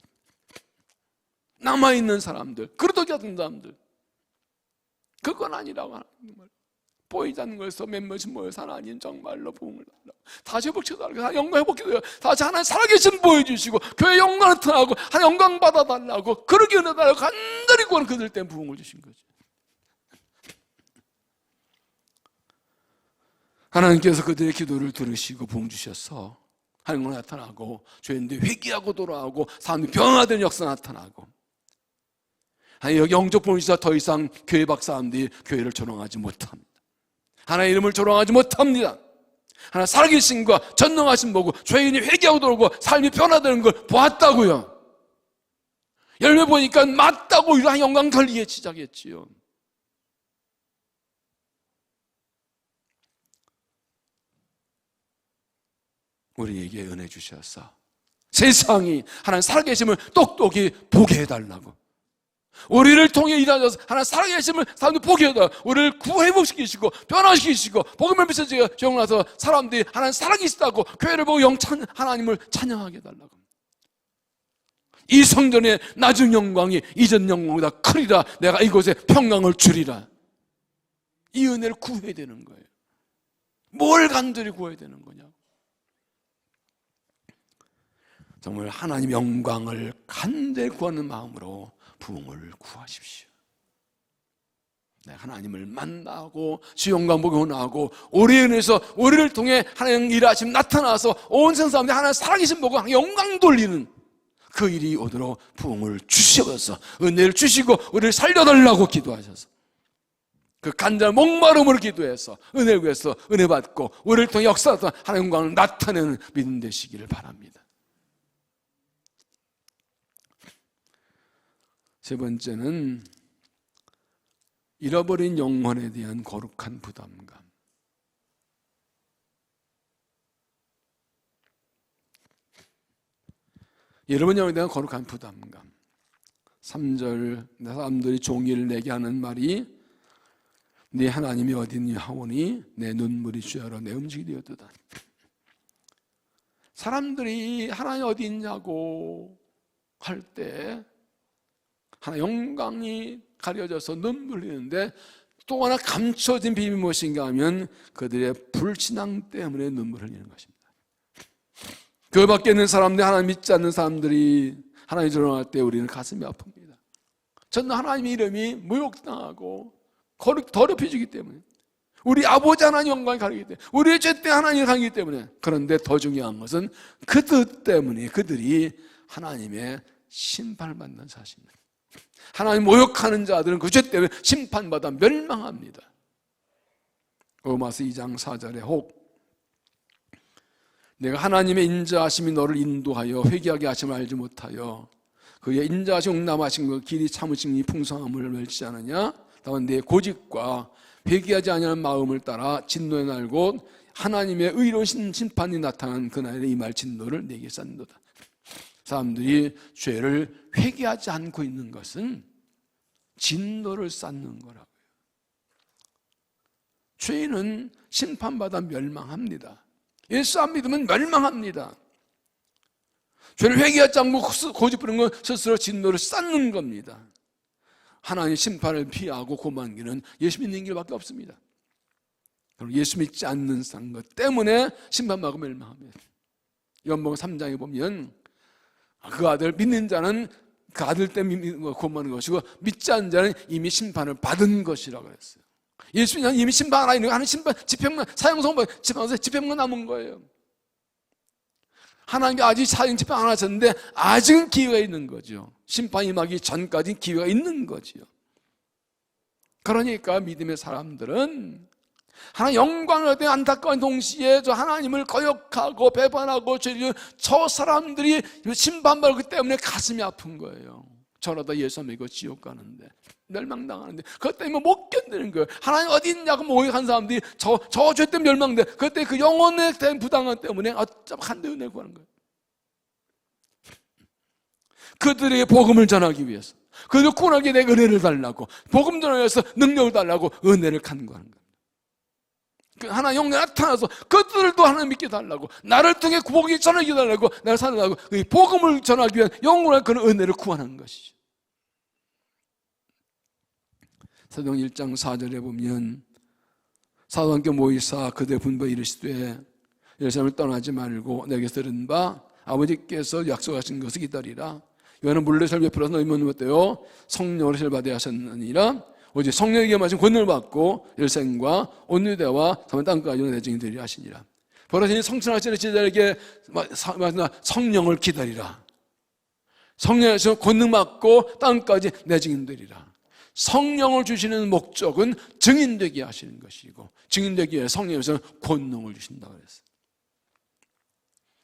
남아있는 사람들, 그러도 같은 사람들, 그건 아니라고 하는 말. 보이지 않는 것에서 몇몇이 모여서 하나님 정말로 부흥을 달라고, 다시 회복시켜달라고, 영광 회복해달라고, 다시 하나님 살아계신 보여주시고 교회 영광을 나타나고 하나님 영광 받아달라고, 그러게 은혜 달라고 간절히 구하는 그들 때문에 부흥을 주신 거죠. 하나님께서 그들의 기도를 들으시고 부흥 주셔서 하나님을 나타나고 죄인들이 회개하고 돌아오고 사람들이 변화되는 역사 나타나고, 여기 영적 부흥이 있어서 더 이상 교회 밖 사람들이 교회를 조롱하지 못합니다. 하나님의 이름을 조롱하지 못합니다. 하나님 살아계신과 전능하신 보고 죄인이 회개하고 돌아오고 삶이 변화되는 걸 보았다고요. 열매 보니까 맞다고 하나님 영광 돌리기 시작했지요. 우리에게 은혜 주셔서 세상이 하나님 살아계심을 똑똑히 보게 해달라고, 우리를 통해 일하셔서 하나님 살아계심을 사람들 보게 해달라고, 우리를 구회복시키시고 변화시키시고 복음을 비춰주시고 정나서 사람들이 하나님 살아계시다고 교회를 보고 하나님을 찬양하게 해달라고. 이 성전의 낮은 영광이 이전 영광보다 크리라, 내가 이곳에 평강을 주리라. 이 은혜를 구해야 되는 거예요. 뭘 간절히 구해야 되는 거냐고. 정말 하나님 영광을 간절히 구하는 마음으로 부흥을 구하십시오. 하나님을 만나고 주 영광 보게 원하고, 우리 은혜에서 우리를 통해 하나님 일하심 나타나서 온 세상 사람들이 하나님 살아계신 보고 영광 돌리는 그 일이 오도록 부흥을 주셔서 은혜를 주시고 우리를 살려달라고 기도하셔서 그 간절한 목마름으로 기도해서 은혜를 구해서 은혜 받고 우리를 통해 역사하던 하나님 영광을 나타내는 믿음 되시기를 바랍니다. 세 번째는 잃어버린 영혼에 대한 거룩한 부담감. 잃어버린 영혼에 대한 거룩한 부담감. 3절, 사람들이 종이를 내게 하는 말이 네 하나님이 어디니 하오니 내 눈물이 주여로 내 음식이 되었도다. 사람들이 하나님 어디 있냐고 할 때 하나 영광이 가려져서 눈물 흘리는데, 또 하나 감춰진 비밀이 무엇인가 하면 그들의 불신앙 때문에 눈물 흘리는 것입니다. 그 밖에 있는 사람들, 하나님 믿지 않는 사람들이 하나님 조롱할 때 우리는 가슴이 아픕니다. 저는 하나님의 이름이 모욕당하고 더럽혀지기 때문에, 우리 아버지 하나님 영광이 가리기 때문에, 우리의 죄 때문에 하나님이 가리기 때문에. 그런데 더 중요한 것은 그 뜻 때문에 그들이 하나님의 심판을 받는 사실입니다. 하나님 모욕하는 자들은 그 죄 때문에 심판받아 멸망합니다. 로마서 2장 4절에 혹 내가 하나님의 인자하심이 너를 인도하여 회개하게 하심을 알지 못하여 그의 인자하심 용납하신 그 길이 참으심이 풍성함을 멸치 않느냐. 다만 내 고집과 회개하지 아니하는 마음을 따라 진노의 날 곧 하나님의 의로운 심판이 나타난 그날에 임할 진노를 내게 쌓는도다. 사람들이 죄를 회개하지 않고 있는 것은 진노를 쌓는 거라고요. 죄인은 심판받아 멸망합니다. 예수 안 믿으면 멸망합니다. 죄를 회개하지 않고 고집 부리는 건 스스로 진노를 쌓는 겁니다. 하나님의 심판을 피하고 고만한 길은 예수 믿는 길밖에 없습니다. 그리고 예수 믿지 않는 것 때문에 심판받고 멸망합니다. 요한복음 3장에 보면 그 아들 믿는 자는 그 아들 때문에 고만한 것이고 믿지 않는 자는 이미 심판을 받은 것이라고 했어요. 예수 믿는 자는 이미 심판 하나 하는 심판 집행만 사형선고 집행만 남은 거예요. 하나님이 아직 사형 집행 안 하셨는데 아직은 기회가 있는 거죠. 심판이 임하기 전까지 기회가 있는 거지요. 그러니까 믿음의 사람들은 하나님 영광을 얻는 안타까운 동시에 저 하나님을 거역하고 배반하고 죄를 저 사람들이 심판받기 때문에 가슴이 아픈 거예요. 저러다 예수 믿고 지옥 가는데 멸망당하는데 그것 때문에 못 견디는 거예요. 하나님 어디 있냐고 모욕한 사람들이 저 죄 때문에 멸망돼. 그때 그 영혼에 대한 부당함 때문에 어쩜 한데 은혜 구하는 거예요. 그들에게 복음을 전하기 위해서, 그들 구원하기 위해 은혜를 달라고, 복음 전하기 위해서 능력을 달라고 은혜를 간구하는 거예요. 하나님 영광이 나타나서 그들도 하나님 믿게 달라고, 나를 통해 복이 전하게 달라고, 나를 살아나고 복음을 전하기 위한 영원한 그런 은혜를 구하는 것이죠. 사도행 1장 4절에 보면 사도와 함께 모이사 그들의 분부에 이르시되 예루살렘을 떠나지 말고 내게서 들은 바 아버지께서 약속하신 것을 기다리라. 요한은 물레살 베풀어서 너희 몸을 어때요? 성령으로 셀받아야 하셨느니라. 오직 성령에게 마신 권능을 받고 예루살렘과 온 유대와 사마리아 땅까지 내 증인 되리라 하시니라. 벌어지니 성천하시는 제자에게 성령을 기다리라. 성령에서 권능 받고 땅까지 내 증인 되리라. 성령을 주시는 목적은 증인되게 하시는 것이고, 증인되기 위해 성령에서 권능을 주신다고 그랬어요.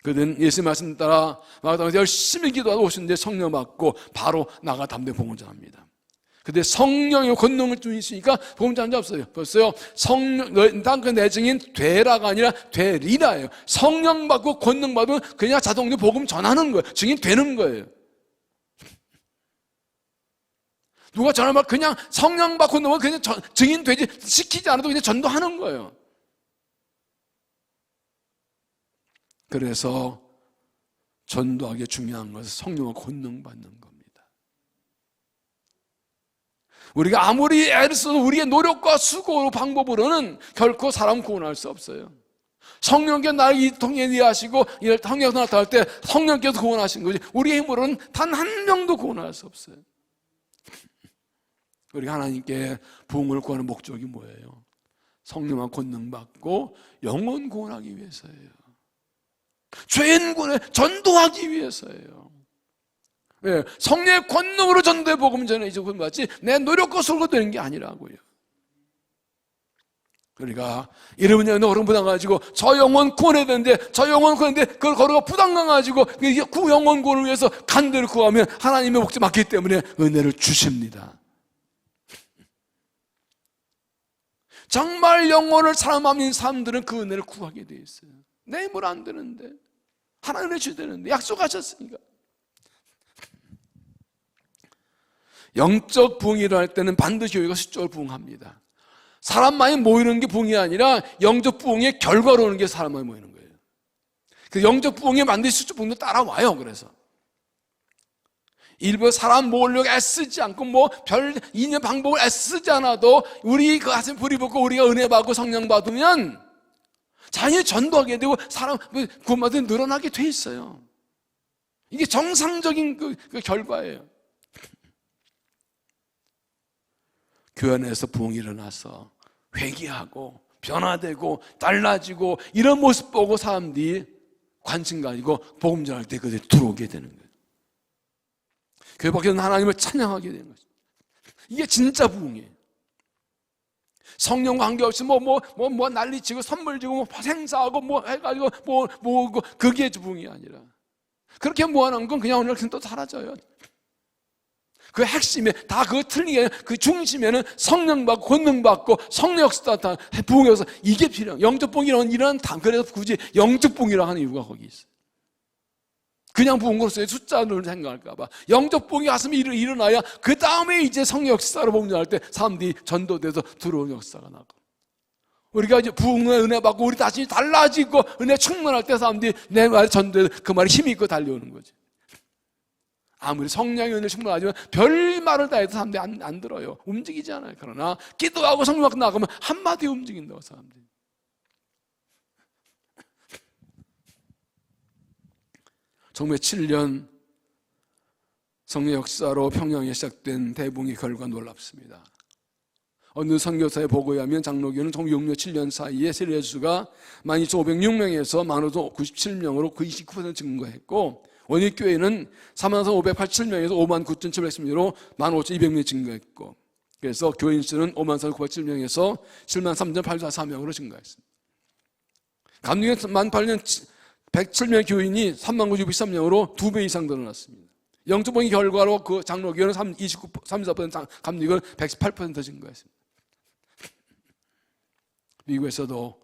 그들은 예수의 말씀 따라 마가다락에서 열심히 기도하고 오시는데 성령 받고 바로 나가 담대 복음을 전합니다. 근데 성령의 권능을 주시니까 복음 전한 자 없어요. 벌써요. 성령, 땅그 내 증인 되라가 아니라 되리라예요. 성령 받고 권능 받으면 그냥 자동으로 복음 전하는 거예요. 증인 되는 거예요. 누가 전하면 그냥 성령 받고 넣으면 그냥 증인 되지, 시키지 않아도 그냥 전도하는 거예요. 그래서 전도하기 중요한 것은 성령과 권능 받는 겁니다. 우리가 아무리 애를 써도 우리의 노력과 수고 방법으로는 결코 사람 구원할 수 없어요. 성령께서 나를 이 통에 이해하시고 성령께서 나타날 때 성령께서 구원하신 거지, 우리의 힘으로는 단 한 명도 구원할 수 없어요. 우리가 하나님께 부흥을 구하는 목적이 뭐예요? 성령과 권능 받고 영혼 구원하기 위해서예요. 죄인 구원에 전도하기 위해서예요. 네, 성령의 권능으로 전도의 복음 전에 이제 구원받지 내 노력과 수고로 되는 게 아니라고요. 우리가 이러면 너를 부담 가지고 저 영혼 구원해야 되는데, 저 영혼 구원했는데 그걸 걸어가 부담감 가지고 그 영혼 구원을 위해서 간절히 구하면 하나님의 목적 맞기 때문에 은혜를 주십니다. 정말 영혼을 사랑하는 사람들은 그 은혜를 구하게 되어 있어요. 내 힘으로 안 되는데 하나님 은혜 주셔야 되는데 약속하셨으니까. 영적 부흥이 일어날 때는 반드시 교회가 수적으로 부흥합니다. 사람 많이 모이는 게 부흥이 아니라 영적 부흥의 결과로 오는 게 사람 많이 모이는 거예요. 그 영적 부흥에 반드시 수적 부흥도 따라와요. 그래서 일부 사람 모으려고 애쓰지 않고 뭐 별 인연 방법을 애쓰지 않아도 우리 그 가슴 불이 붙고 우리가 은혜 받고 성령 받으면 자연히 전도하게 되고 사람 구원받은 늘어나게 돼 있어요. 이게 정상적인 그 결과예요. 교회 안에서 부흥이 일어나서 회개하고 변화되고 달라지고 이런 모습 보고 사람들이 관심 가지고 복음 전할 때 그들이 들어오게 되는 거예요. 교회 밖에는 하나님을 찬양하게 되는 거죠. 이게 진짜 부흥이에요. 성령 관계없이 뭐 난리치고 선물 주고 뭐 행사하고 뭐 해가지고 그게 부흥이 아니라, 그렇게 모아놓은 건 그냥 오늘 또 사라져요. 그 핵심에 다 그거 틀리게 그 중심에는 성령 받고 권능 받고 성령 역사 다 부흥해서 이게 필요해요. 영적 부흥이라는 이런 그래서 굳이 영적 부흥이라고 하는 이유가 거기 있어요. 그냥 부흥으로서의 숫자를 생각할까봐. 영적 부흥이 가슴에 일어나야 그 다음에 이제 성령 역사로 복음전할 때 사람들이 전도돼서 들어오는 역사가 나고, 우리가 이제 부흥의 은혜 받고 우리 다시 달라지고 은혜 충만할 때 사람들이 내 말에 전도해서 그 말에 힘이 있고 달려오는 거지. 아무리 성령의 은혜 충만하지만 별 말을 다 해도 사람들이 안 들어요. 움직이지 않아요. 그러나 기도하고 성령 받고 나가면 한마디 움직인다고 사람들이. 1907년 성령 역사로 평양에 시작된 대붕의 결과 놀랍습니다. 어느 선교사의 보고에 하면 장로교는 1906년 7년 사이에 세례수가 12,506명에서 15,97명으로 29% 증가했고, 원익교회는 4587명에서 59,710명으로 15,200명이 증가했고, 그래서 교인 수는 54,907명에서 73,844명으로 증가했습니다. 감리교는 18,107명의 교인이 39,613명으로 2배 이상 늘어났습니다. 영적 부흥의 결과로 그 장로교회는 34%, 감리교는 118% 증가했습니다. 미국에서도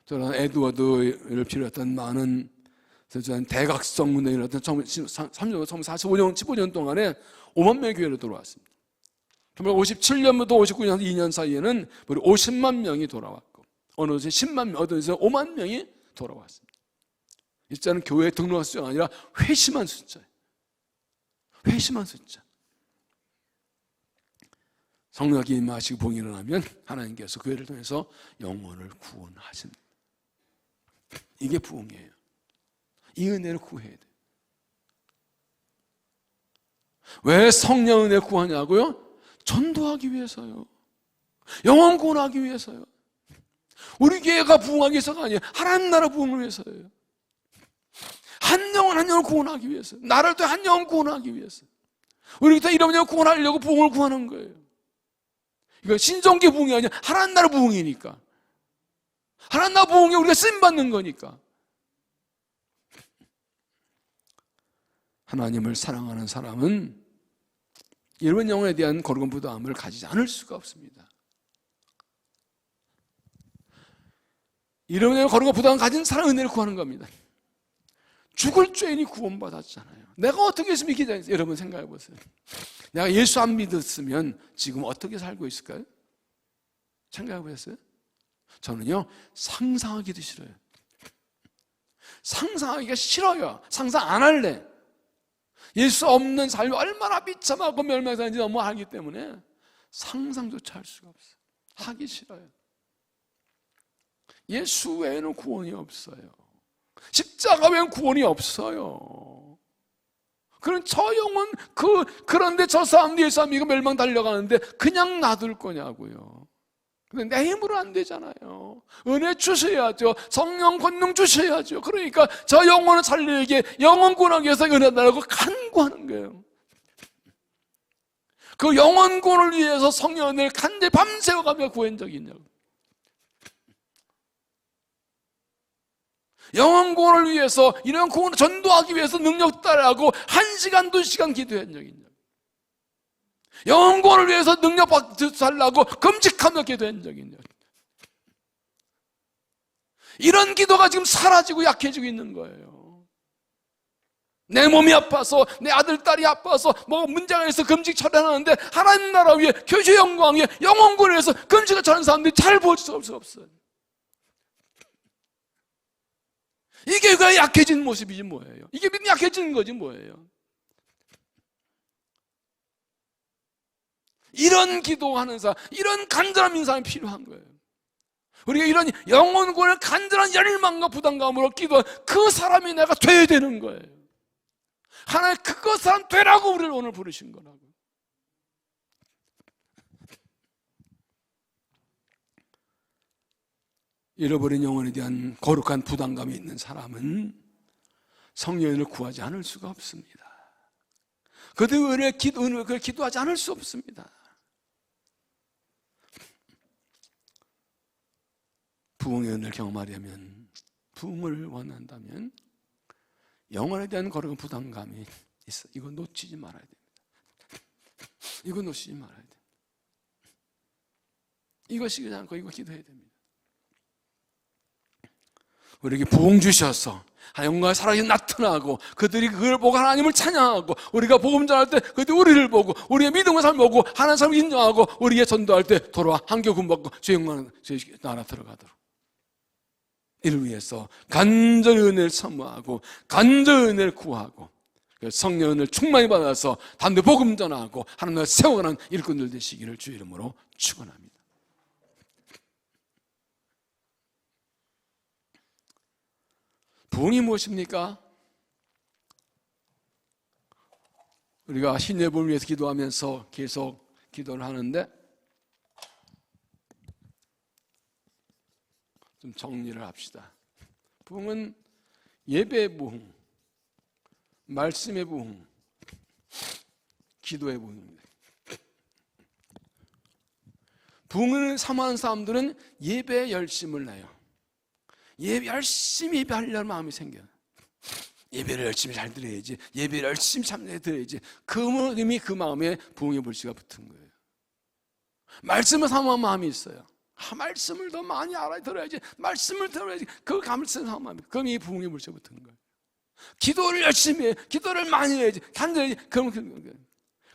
저런 에드워드를 비롯한 많은 대각성 문화에 일어났던 45년, 15년 동안에 5만 명의 교회로 돌아왔습니다. 1957년부터 59년 2년 사이에는 우리 50만 명이 돌아왔고, 어느 곳에 10만 명, 어느 곳에 5만 명이 돌아왔습니다. 이 숫자는 교회에 등록한 숫자가 아니라 회심한 숫자예요. 회심한 숫자. 성령이 임하시고 부흥이 일어나면 하나님께서 교회를 통해서 영혼을 구원하십니다. 이게 부흥이에요. 이 은혜를 구해야 돼요. 왜 성령 은혜 구하냐고요? 전도하기 위해서요. 영혼 구원하기 위해서요. 우리 교회가 부흥하기 위해서가 아니에요. 하나님 나라 부흥을 위해서예요. 한 영혼 구원하기 위해서, 나를 또 한 영혼 구원하기 위해서, 우리 또 이런 영혼 구원하려고 부흥을 구하는 거예요. 이거 신종기 부흥이 아니라 하나님 나라 부흥이니까. 하나님 나라 부흥에 우리가 쓰임받는 거니까. 하나님을 사랑하는 사람은 이런 영혼에 대한 거룩한 부담을 가지지 않을 수가 없습니다. 이런 거룩한 부담을 가진 사람은 은혜를 구하는 겁니다. 죽을 죄인이 구원받았잖아요. 내가 어떻게 했으면 이렇게 되겠어요? 여러분 생각해 보세요. 내가 예수 안 믿었으면 지금 어떻게 살고 있을까요? 생각해 보셨어요? 저는요, 상상하기도 싫어요. 상상하기가 싫어요. 상상 안 할래. 예수 없는 삶이 얼마나 비참하고 멸망사는지 너무 알기 때문에 상상조차 할 수가 없어요. 하기 싫어요. 예수 외에는 구원이 없어요. 십자가 외에는 구원이 없어요. 그럼 저 영혼 그런데 저 사람도 예수 안 믿고 멸망 달려가는데 그냥 놔둘 거냐고요. 근데 내 힘으로 안 되잖아요. 은혜 주셔야죠. 성령 권능 주셔야죠. 그러니까 저 영혼을 살리기, 영혼 구원하기 위해서 은혜 달라고 간구하는 거예요. 그 영혼 구원을 위해서 성령을 간절히 밤새워가며 구한 적이 있냐고. 영혼 구원을 위해서, 이런 구원을 전도하기 위해서 능력 따라하고 1시간, 2시간 기도한 적이 있냐고. 영혼 구원을 위해서 능력 받으려고 금식하며 기도한 적이 있냐고. 이런 기도가 지금 사라지고 약해지고 있는 거예요. 내 몸이 아파서, 내 아들, 딸이 아파서 뭐 문제가 있어서 금식 처리하는데 하나님 나라 위해, 교주의 영광 위해, 영혼 구원을 위해서 금식을 처리하는 사람들이 잘 볼 수 없어요. 이게 왜 약해진 모습이지 뭐예요? 이게 믿음이 약해지는 거지 뭐예요? 이런 기도하는 사람, 이런 간절한 인상이 필요한 거예요. 우리가 이런 영혼구원을 간절한 열망과 부담감으로 기도한 그 사람이 내가 돼야 되는 거예요. 하나님 그 사람 되라고 우리를 오늘 부르신 거라고. 잃어버린 영혼에 대한 거룩한 부담감이 있는 사람은 성령의 은혜를 구하지 않을 수가 없습니다. 그들의 은혜를 기도하지 않을 수 없습니다. 부흥의 은혜를 경험하려면, 부흥을 원한다면 영혼에 대한 거룩한 부담감이 있어. 이거 놓치지 말아야 됩니다. 이거 놓치지 말아야 됩니다. 이거 쉬지 않고 이거 기도해야 됩니다. 우리에게 부흥 주셔서 영광의 살아계신 나타나고, 그들이 그걸 보고 하나님을 찬양하고, 우리가 복음 전할 때 그들이 우리를 보고, 우리의 믿음의 삶을 보고 하나님의 삶을 인정하고, 우리의 전도할 때 돌아와 한교 군받고 주의 영광 나라 들어가도록, 이를 위해서 간절히 은혜를 사모하고 간절히 은혜를 구하고 성령의 은혜를 충만히 받아서 담대 복음 전하고 하나님을 세워가는 일꾼들 되시기를 주의 이름으로 축원합니다. 부흥이 무엇입니까? 우리가 신예복음을 위해서 기도하면서 계속 기도를 하는데, 좀 정리를 합시다. 부흥은 예배의 부흥, 말씀의 부흥, 기도의 부흥입니다. 부흥을 사모하는 사람들은 예배에 열심을 내요. 열심히 예배하려는 마음이 생겨요. 예배를 열심히 잘 드려야지, 예배를 열심히 참여해 드려야지. 이미 그 마음에 부흥의 불씨가 붙은 거예요. 말씀을 사모하는 마음이 있어요. 말씀을 더 많이 들어야지, 말씀을 들어야지. 그 감을 쓰는 마음이, 그럼 이 부흥의 불씨가 붙은 거예요. 기도를 열심히 해, 기도를 많이 해야지, 간절히.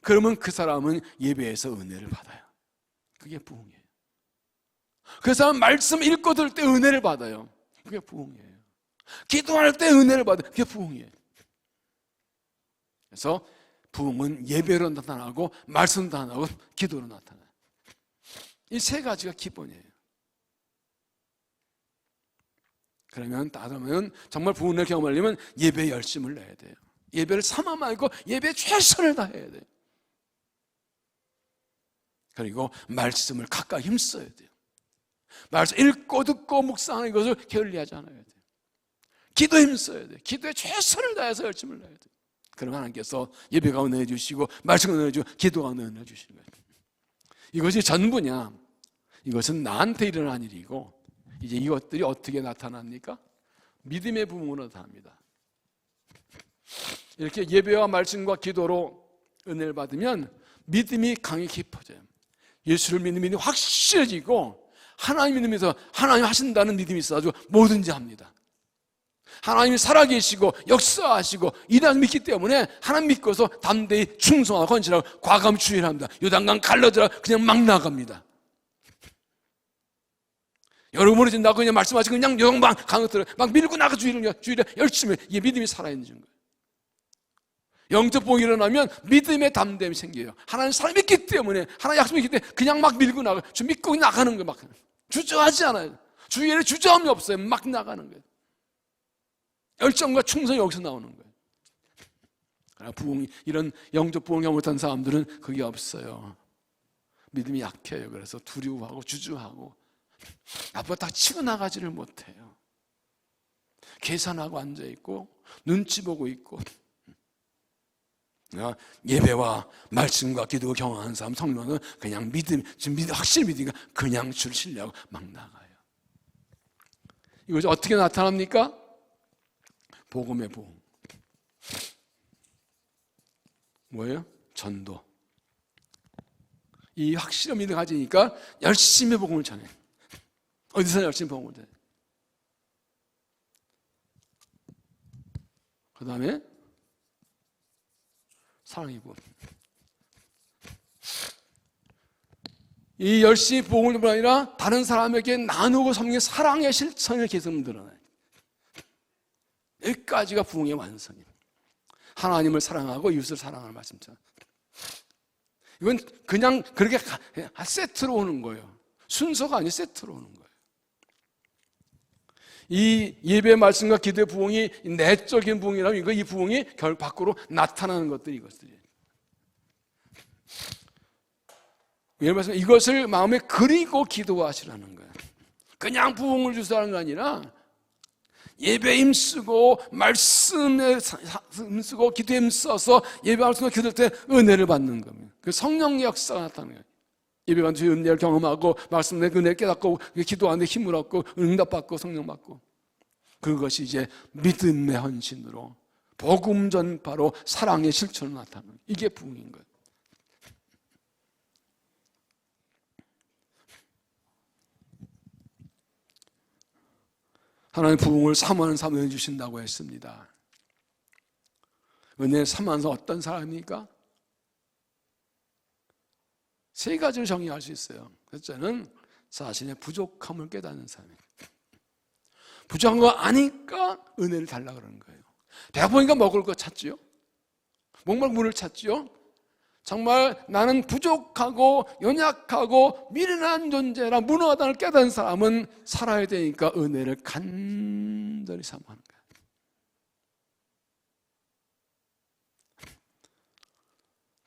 그러면 그 사람은 예배에서 은혜를 받아요. 그게 부흥이에요. 그 사람은 말씀 읽고 들을 때 은혜를 받아요. 그게 부흥이에요. 기도할 때 은혜를 받아요. 그게 부흥이에요. 그래서 부흥은 예배로 나타나고, 말씀으로 나타나고, 기도로 나타나요. 이 세 가지가 기본이에요. 그러면 정말 부흥을 경험하려면 예배에 열심을 내야 돼요. 예배를 삼아 말고 예배에 최선을 다해야 돼요. 그리고 말씀을 가까이 힘써야 돼요. 말씀 읽고 듣고 묵상하는 것을 게을리하지 않아야 돼요. 기도에 힘써야 돼요. 기도에 최선을 다해서 열심을 내야 돼요. 그러면 하나님께서 예배가 은혜 주시고, 말씀을 은혜 주시고, 기도가 은혜 주시는 거예요. 이것이 전부냐? 이것은 나한테 일어난 일이고, 이제 이것들이 어떻게 나타납니까? 믿음의 부흥으로 나타납니다. 이렇게 예배와 말씀과 기도로 은혜를 받으면 믿음이 강히 깊어져요. 예수를 믿는 믿음이 확실해지고, 하나님 믿으면서 하나님 하신다는 믿음이 있어가지고 뭐든지 합니다. 하나님이 살아계시고 역사하시고 일하는 믿기 때문에 하나님 믿고서 담대히 충성하고 헌신하고 과감히 주의를 합니다. 요단강 갈라들어 그냥 막 나갑니다. 여러분이 지금 나고 그냥 말씀하시고 그냥 요단강 강을 막 밀고 나가 주의를 열심히 해. 이게 믿음이 살아있는 거예요. 영적 부흥이 일어나면 믿음의 담대함이 생겨요. 하나님 사람이 있기 때문에, 하나님 약속이 있기 때문에 그냥 막 밀고 나가, 주 믿고 나가는 거예요. 막 주저하지 않아요. 주위에 주저함이 없어요. 막 나가는 거예요. 열정과 충성이 여기서 나오는 거예요. 부흥이, 이런 영적 부흥이 못한 사람들은 그게 없어요. 믿음이 약해요. 그래서 두려워하고 주저하고 앞으로 딱 치고 나가지를 못해요. 계산하고 앉아있고 눈치 보고 있고. 예배와 말씀과 기도가 경험하는 사람, 성령은 그냥 확실히 믿으니까 그냥 줄 신뢰하고 막 나가요. 이것이 어떻게 나타납니까? 복음의 부흥. 뭐예요? 전도. 이 확실한 믿음을 가지니까 열심히 복음을 전해. 어디서 열심히 복음을 전해. 그 다음에 사랑이고, 이 열심히 복음을 전뿐 아니라 다른 사람에게 나누고 섬기는 사랑의 실천을 계속 드러나요. 여기까지가 부흥의 완성입니다. 하나님을 사랑하고 이웃을 사랑하는 말씀처럼. 이건 그냥 그렇게 세트로 오는 거예요. 순서가 아니고 세트로 오는 거예요. 이 예배의 말씀과 기도의 부흥이 내적인 부흥이라면 이 부흥이 결 밖으로 나타나는 것들이 이것들이에요. 예를 들어서 이것을 마음에 그리고 기도하시라는 거예요. 그냥 부흥을 주사하는 게 아니라 예배에 힘쓰고 말씀에 힘쓰고 기도에 힘써서 예배할 수 있는 기도할 때 은혜를 받는 겁니다. 그 성령의 역사가 나타나는 거예요. 예배만 주의 은혜를 경험하고 말씀의 은혜를 깨닫고 기도하는데 힘을 얻고 응답받고 성령 받고, 그것이 이제 믿음의 헌신으로 복음 전파로 사랑의 실천으로 나타나는 거예요. 이게 부흥인 거예요. 하나님 부흥을 사모하는 사람을 주신다고 했습니다. 은혜를 사모하는 사람 어떤 사람입니까? 세 가지를 정의할 수 있어요. 첫째는 자신의 부족함을 깨닫는 사람이에요. 부족한 거 아니까 은혜를 달라 그러는 거예요. 배고프니까 먹을 거 찾지요. 목말 물을 찾지요. 정말 나는 부족하고 연약하고 미련한 존재라 무능하다는 걸 깨닫는 사람은 살아야 되니까 은혜를 간절히 사모하는 거예요.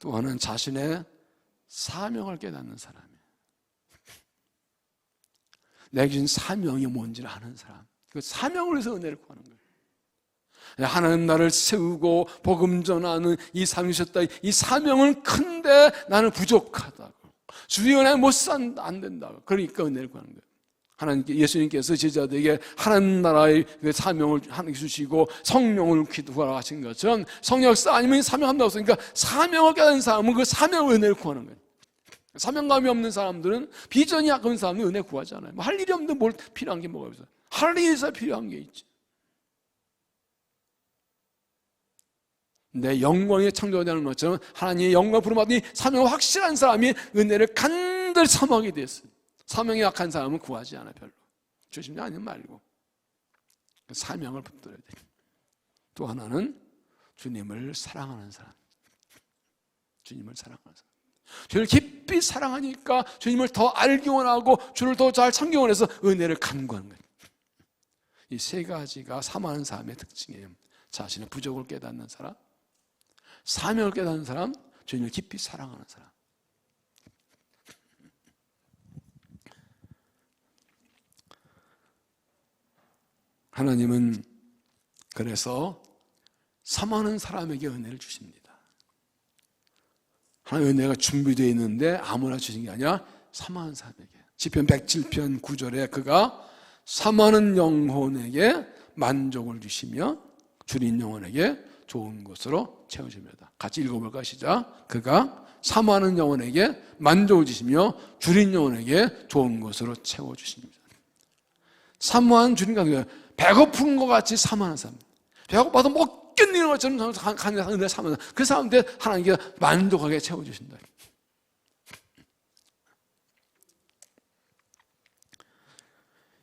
또 하나는 자신의 사명을 깨닫는 사람이에요. 내게 주신 사명이 뭔지를 아는 사람, 그 사명을 위해서 은혜를 구하는 거예요. 하나님 나를 세우고 복음 전하는 이 사명이 셨다. 이 사명은 큰데 나는 부족하다고, 주의 은혜 못 산다, 안 된다고. 그러니까 은혜를 구하는 거예요. 하나님께, 예수님께서 제자들에게 하나님 나라의 사명을 주시고 성령을 기도하라 하신 것처럼 성령 역사 아니면 사명한다고 했으니까 사명을 깨닫는 사람은 그 사명을 은혜를 구하는 거예요. 사명감이 없는 사람들은, 비전이 약한 사람은 은혜 구하지 않아요. 뭐 할 일이 없는데 뭘 필요한 게 뭐가 있어요? 할 일이 있어야 필요한 게 있지. 내 영광의 창조가 되는 것처럼 하나님의 영광 부름받으니 사명이 확실한 사람이 은혜를 간절히 사모하게 됐어요. 사명이 약한 사람은 구하지 않아. 별로 주심이 아니면 말고 사명을 붙들어야 돼. 또 하나는 주님을 사랑하는 사람. 주님을 사랑하는 사람. 주님을 깊이 사랑하니까 주님을 더 알기 원하고 주를 더 잘 참기 원해서 은혜를 간구하는 거예요. 이 세 가지가 사모하는 사람의 특징이에요. 자신의 부족을 깨닫는 사람, 사명을 깨닫는 사람, 주님을 깊이 사랑하는 사람. 하나님은 그래서 사모하는 사람에게 은혜를 주십니다. 하나님의 은혜가 준비되어 있는데 아무나 주신 게 아니라 사모하는 사람에게. 시편 107편 9절에 그가 사모하는 영혼에게 만족을 주시며 줄인 영혼에게 좋은 것으로 채워줍니다. 같이 읽어볼까? 시작. 그가 사모하는 영혼에게 만족을 주시며 줄인 영혼에게 좋은 것으로 채워주십니다. 사모하는 줄인가, 배고픈 것 같이 사모하는 사람, 배고파서 못 견디는 것처럼 간절히 사모하는 그 사람한테 하나님께서 만족하게 채워주신다.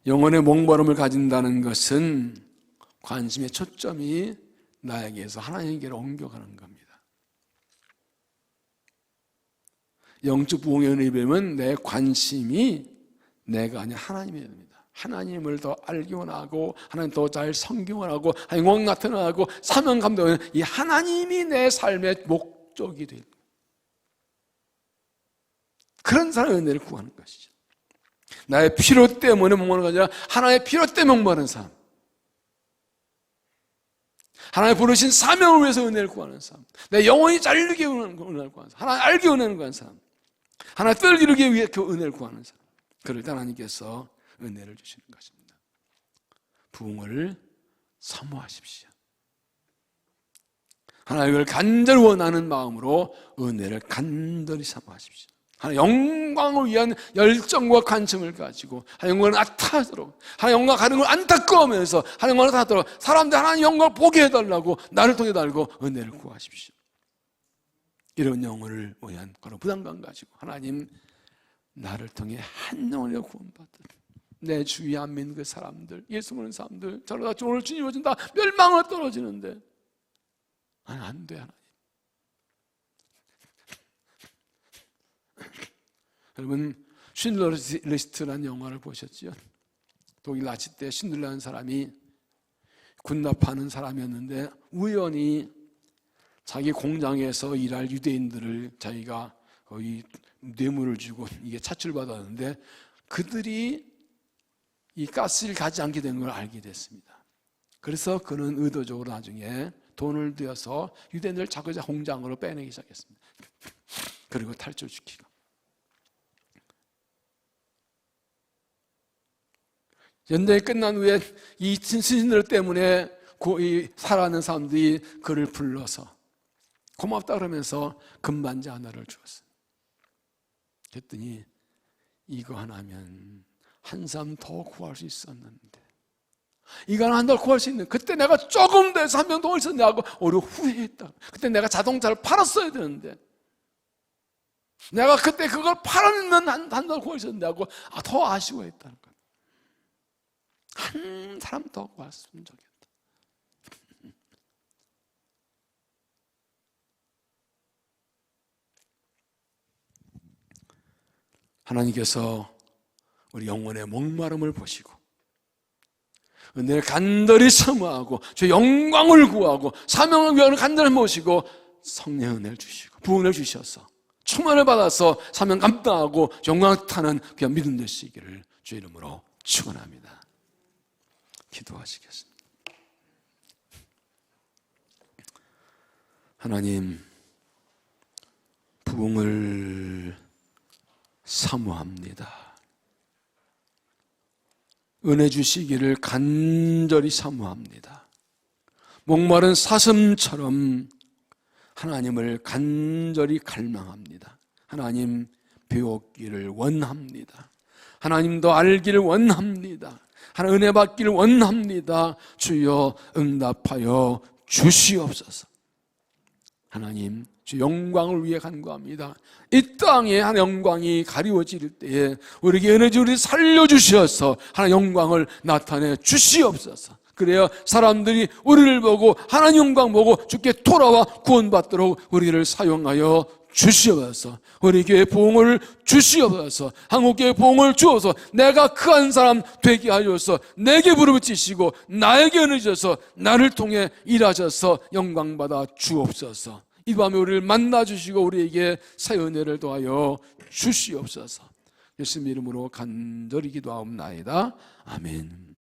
영혼의 목마름을 가진다는 것은 관심의 초점이 나에게서 하나님께로 옮겨가는 겁니다. 영적 부흥의 은혜를 배우면 내 관심이 내가 아니라 하나님이 됩니다. 하나님을 더 알기 원하고 하나님 더 잘 섬기기 원하고 하나님 영광 나타나고 사명 감동하는 이 하나님이 내 삶의 목적이 됩니다. 그런 사람의 은혜를 구하는 것이죠. 나의 필요 때문에 목마르는 게 아니라 하나님의 필요 때문에 목마르는 삶, 하나님 부르신 사명을 위해서 은혜를 구하는 사람, 내 영혼이 잘리게 은혜를 구하는 사람, 하나님 알게 은혜를 구하는 사람, 하나님 뜻을 이루기 위해 은혜를 구하는 사람, 그럴 때 하나님께서 은혜를 주시는 것입니다. 부흥을 사모하십시오. 하나님을 간절히 원하는 마음으로 은혜를 간절히 사모하십시오. 하나님 영광을 위한 열정과 관심을 가지고 하나님 영광을 나타나도록, 하나님 영광 가는 걸 안타까워하면서 하나님 영광을 나타나도록 사람들 하나님 영광을 보게 해달라고 나를 통해 달고 은혜를 구하십시오. 이런 영혼을 위한 그런 부담감 가지고 하나님 나를 통해 한 영혼을 구원받은 내 주위에 안 믿는 그 사람들, 예수 믿는 사람들 저러다 오늘 주님 오신다 멸망을 떨어지는데 아니 안 돼. 하나님 여러분 쉰들러 리스트라는 영화를 보셨죠? 독일 나치 때 쉰들러라는 사람이 군납하는 사람이었는데 우연히 자기 공장에서 일할 유대인들을 자기가 거의 뇌물을 주고 이게 차출받았는데 그들이 이 가스를 가지 않게 된 걸 알게 됐습니다. 그래서 그는 의도적으로 나중에 돈을 들여서 유대인들 자꾸 공장으로 빼내기 시작했습니다. 그리고 탈출시키고. 연대가 끝난 후에 이 신신들 때문에 살아가는 사람들이 그를 불러서 고맙다 그러면서 금반지 하나를 주었어요. 그랬더니 이거 하나면 한 사람 더 구할 수 있었는데, 이거 하나 더 구할 수 있는, 그때 내가 조금 더 해서 한 명 더 있었는데 하고 오히려 후회했다. 그때 내가 자동차를 팔았어야 되는데, 내가 그때 그걸 팔았는 한 달 구할 수 있었는데 하고 더 아쉬워했다는 거예요. 한 사람 더 구했으면 좋겠다. 하나님께서 우리 영혼의 목마름을 보시고 은혜를 간절히 사모하고 주의 영광을 구하고 사명을 위하여 간절히 모시고 성령의 은혜를 주시고 부흥을 주셔서 충만을 받아서 사명 감당하고 영광을 타는 귀한 믿음 되시기를 주의 이름으로 축원합니다. 기도하시겠습니다. 하나님, 부흥을 사모합니다. 은혜 주시기를 간절히 사모합니다. 목마른 사슴처럼 하나님을 간절히 갈망합니다. 하나님 배웠기를 원합니다. 하나님도 알기를 원합니다. 하나님 은혜 받기를 원합니다. 주여 응답하여 주시옵소서. 하나님 주 영광을 위해 간구합니다. 이 땅에 하나님 영광이 가리워질 때에 우리에게 은혜 주를 살려주셔서 하나님 영광을 나타내 주시옵소서. 그래야 사람들이 우리를 보고 하나님 영광 보고 주께 돌아와 구원받도록 우리를 사용하여 주시옵소서. 우리 교회 부흥을 주시옵소서. 한국교회 부흥을 주어서 내가 그 한 사람 되게 하셔서 내게 무릎을 치시고 나에게 은혜 주셔서 나를 통해 일하셔서 영광받아 주옵소서. 이 밤에 우리를 만나주시고 우리에게 새 은혜를 더하여 주시옵소서. 예수님 이름으로 간절히 기도하옵나이다. 아멘.